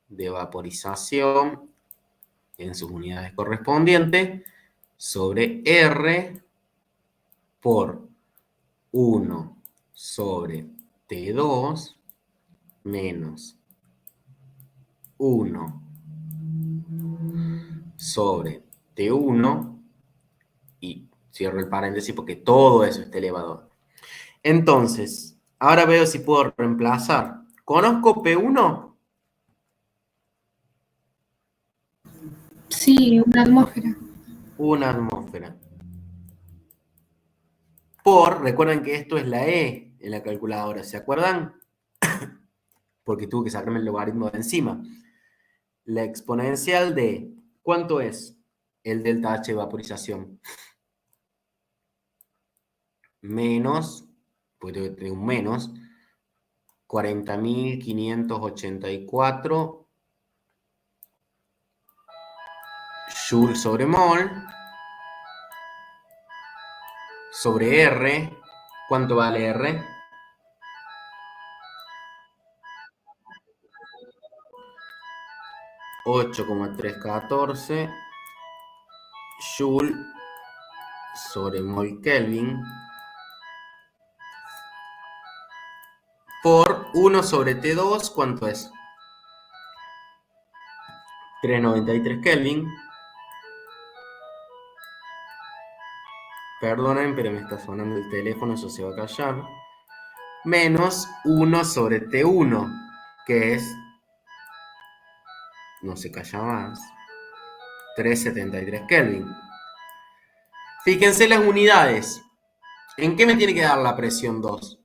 de vaporización en sus unidades correspondientes, sobre R por 1 sobre T2 menos 1 sobre T1 y cierro el paréntesis porque todo eso está elevado. Entonces, ahora veo si puedo reemplazar. ¿Conozco P1? Sí, una atmósfera. Una atmósfera. Recuerden que esto es la E en la calculadora, ¿se acuerdan? Porque tuve que sacarme el logaritmo de encima. La exponencial de, ¿cuánto es el delta H de vaporización? Menos, porque tengo un menos, 40.584 joule sobre mol sobre R. ¿Cuánto vale R? 8,314 joule sobre mol Kelvin por 1 sobre T2, ¿cuánto es? 393 Kelvin. Perdonen, pero me está sonando el teléfono, eso se va a callar. Menos 1 sobre T1, que es, no se calla más, 373 Kelvin. Fíjense las unidades. ¿En qué me tiene que dar la presión 2?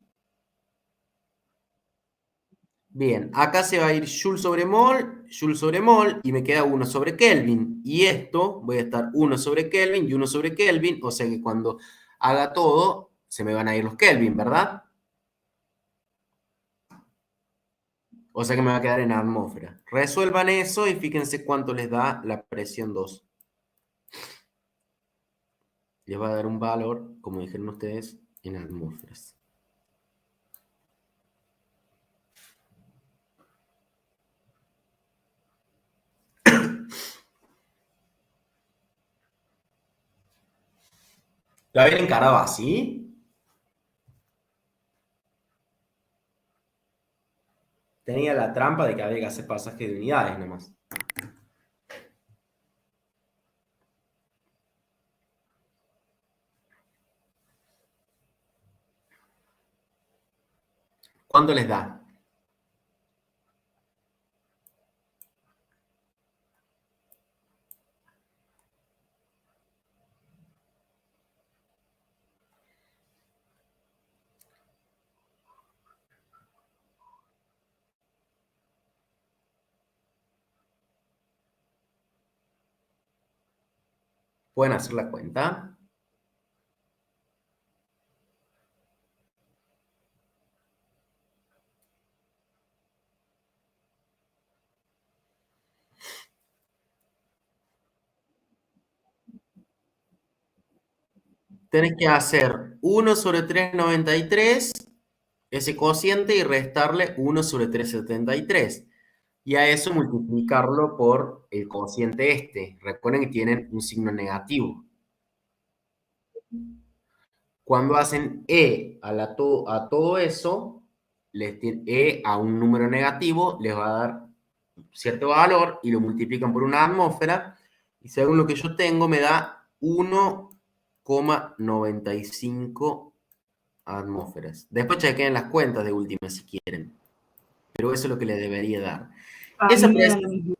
Bien, acá se va a ir Joule sobre mol, y me queda 1 sobre Kelvin. Y esto, voy a estar 1 sobre Kelvin y 1 sobre Kelvin, o sea que cuando haga todo, se me van a ir los Kelvin, ¿verdad? O sea que me va a quedar en atmósfera. Resuelvan eso y fíjense cuánto les da la presión 2. Les va a dar un valor, como dijeron ustedes, en atmósferas. ¿Lo habían encarado así? Tenía la trampa de que había que hacer pasaje de unidades nomás. ¿Cuánto les da? ¿Pueden hacer la cuenta? Tenés que hacer 1 sobre 393, ese cociente, y restarle 1 sobre 373. Y a eso multiplicarlo por el cociente este. Recuerden que tienen un signo negativo. Cuando hacen E a todo eso, E a un número negativo, les va a dar cierto valor y lo multiplican por una atmósfera. Y según lo que yo tengo, me da 1,95 atmósferas. Después chequen las cuentas de última si quieren. Pero eso es lo que le debería dar. Esa presión,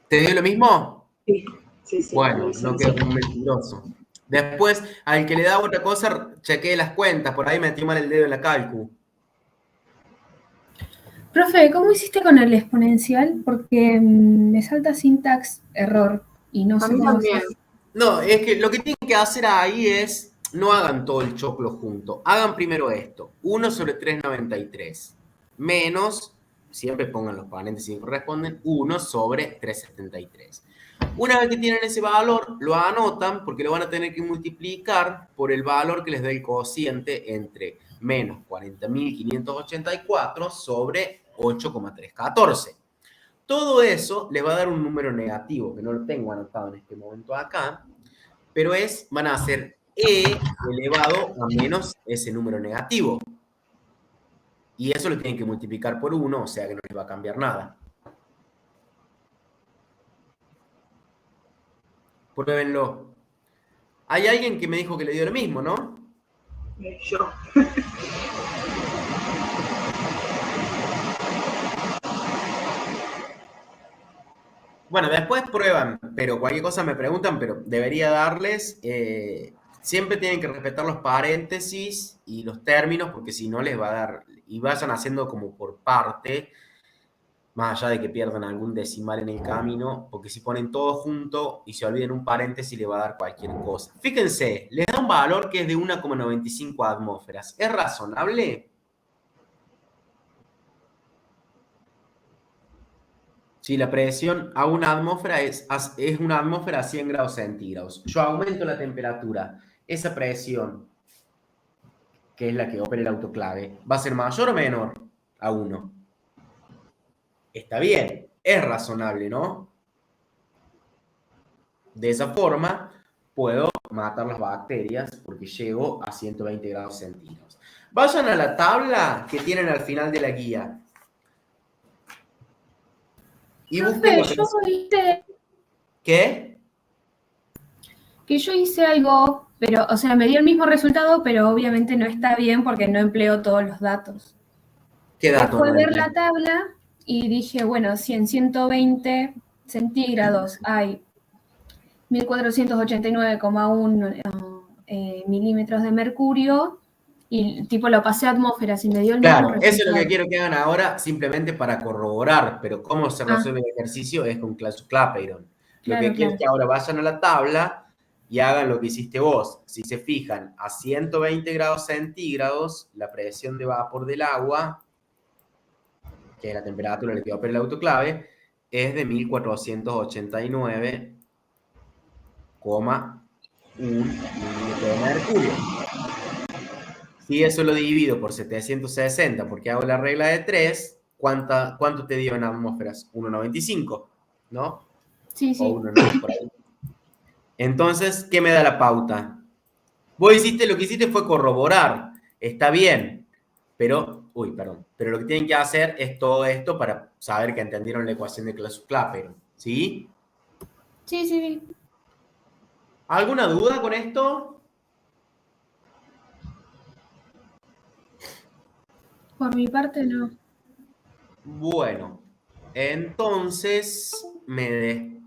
¿te dio lo mismo? Sí. Bueno, no quedó como mentiroso. Después, al que le da otra cosa, chequee las cuentas. Por ahí metí mal el dedo en la calcu. Profe, ¿cómo hiciste con el exponencial? Porque me salta syntax error y no sé cómo hacer. No, es que lo que tienen que hacer ahí es, no hagan todo el choclo junto. Hagan primero esto, 1 sobre 393, menos, siempre pongan los paréntesis que corresponden, 1 sobre 373. Una vez que tienen ese valor, lo anotan porque lo van a tener que multiplicar por el valor que les da el cociente entre menos 40.584 sobre 8,314. Todo eso les va a dar un número negativo, que no lo tengo anotado en este momento acá, pero van a ser E elevado a menos ese número negativo. Y eso lo tienen que multiplicar por 1, o sea que no les va a cambiar nada. Pruébenlo. Hay alguien que me dijo que le dio lo mismo, ¿no? Yo. Bueno, después prueban, pero cualquier cosa me preguntan, pero debería darles. Siempre tienen que respetar los paréntesis y los términos, porque si no les va a dar. Y vayan haciendo como por parte, más allá de que pierdan algún decimal en el camino, porque si ponen todo junto y se olviden un paréntesis, le va a dar cualquier cosa. Fíjense, les da un valor que es de 1,95 atmósferas. ¿Es razonable? Si la presión a una atmósfera es una atmósfera a 100 grados centígrados. Yo aumento la temperatura. Esa presión, que es la que opera el autoclave, ¿va a ser mayor o menor a 1? Está bien, es razonable, ¿no? De esa forma, puedo matar las bacterias porque llego a 120 grados centígrados. Vayan a la tabla que tienen al final de la guía. Y busquen Profe, yo hice, ¿Qué? que yo hice algo, pero, o sea, me dio el mismo resultado, pero obviamente no está bien porque no empleo todos los datos. ¿Qué dato? Fue no ver empleé? la tabla y dije, bueno, si en 120 centígrados hay 1489,1 milímetros de mercurio, y tipo lo pasé a atmósferas y me dio el mismo Claro, eso es lo resultado. que quiero que hagan ahora, simplemente para corroborar, pero cómo se resuelve el ejercicio es con Clapeyron. Lo que Claro, quiero es claro. que ahora vayan a la tabla y hagan lo que hiciste vos. Si se fijan, a 120 grados centígrados, la presión de vapor del agua, que es la temperatura a la que va a operar el autoclave, es de 1489,1 milímetros de mercurio. Si eso lo divido por 760, porque hago la regla de 3, ¿cuánto te dio en atmósferas? 1,95, ¿no? Sí, O sí. 1,9 por ahí. Entonces, ¿qué me da la pauta? Vos hiciste, lo que hiciste fue corroborar. Está bien, pero lo que tienen que hacer es todo esto para saber que entendieron la ecuación de Clapeyron, ¿sí? Sí, sí. ¿Alguna duda con esto? Por mi parte, no. Bueno, entonces me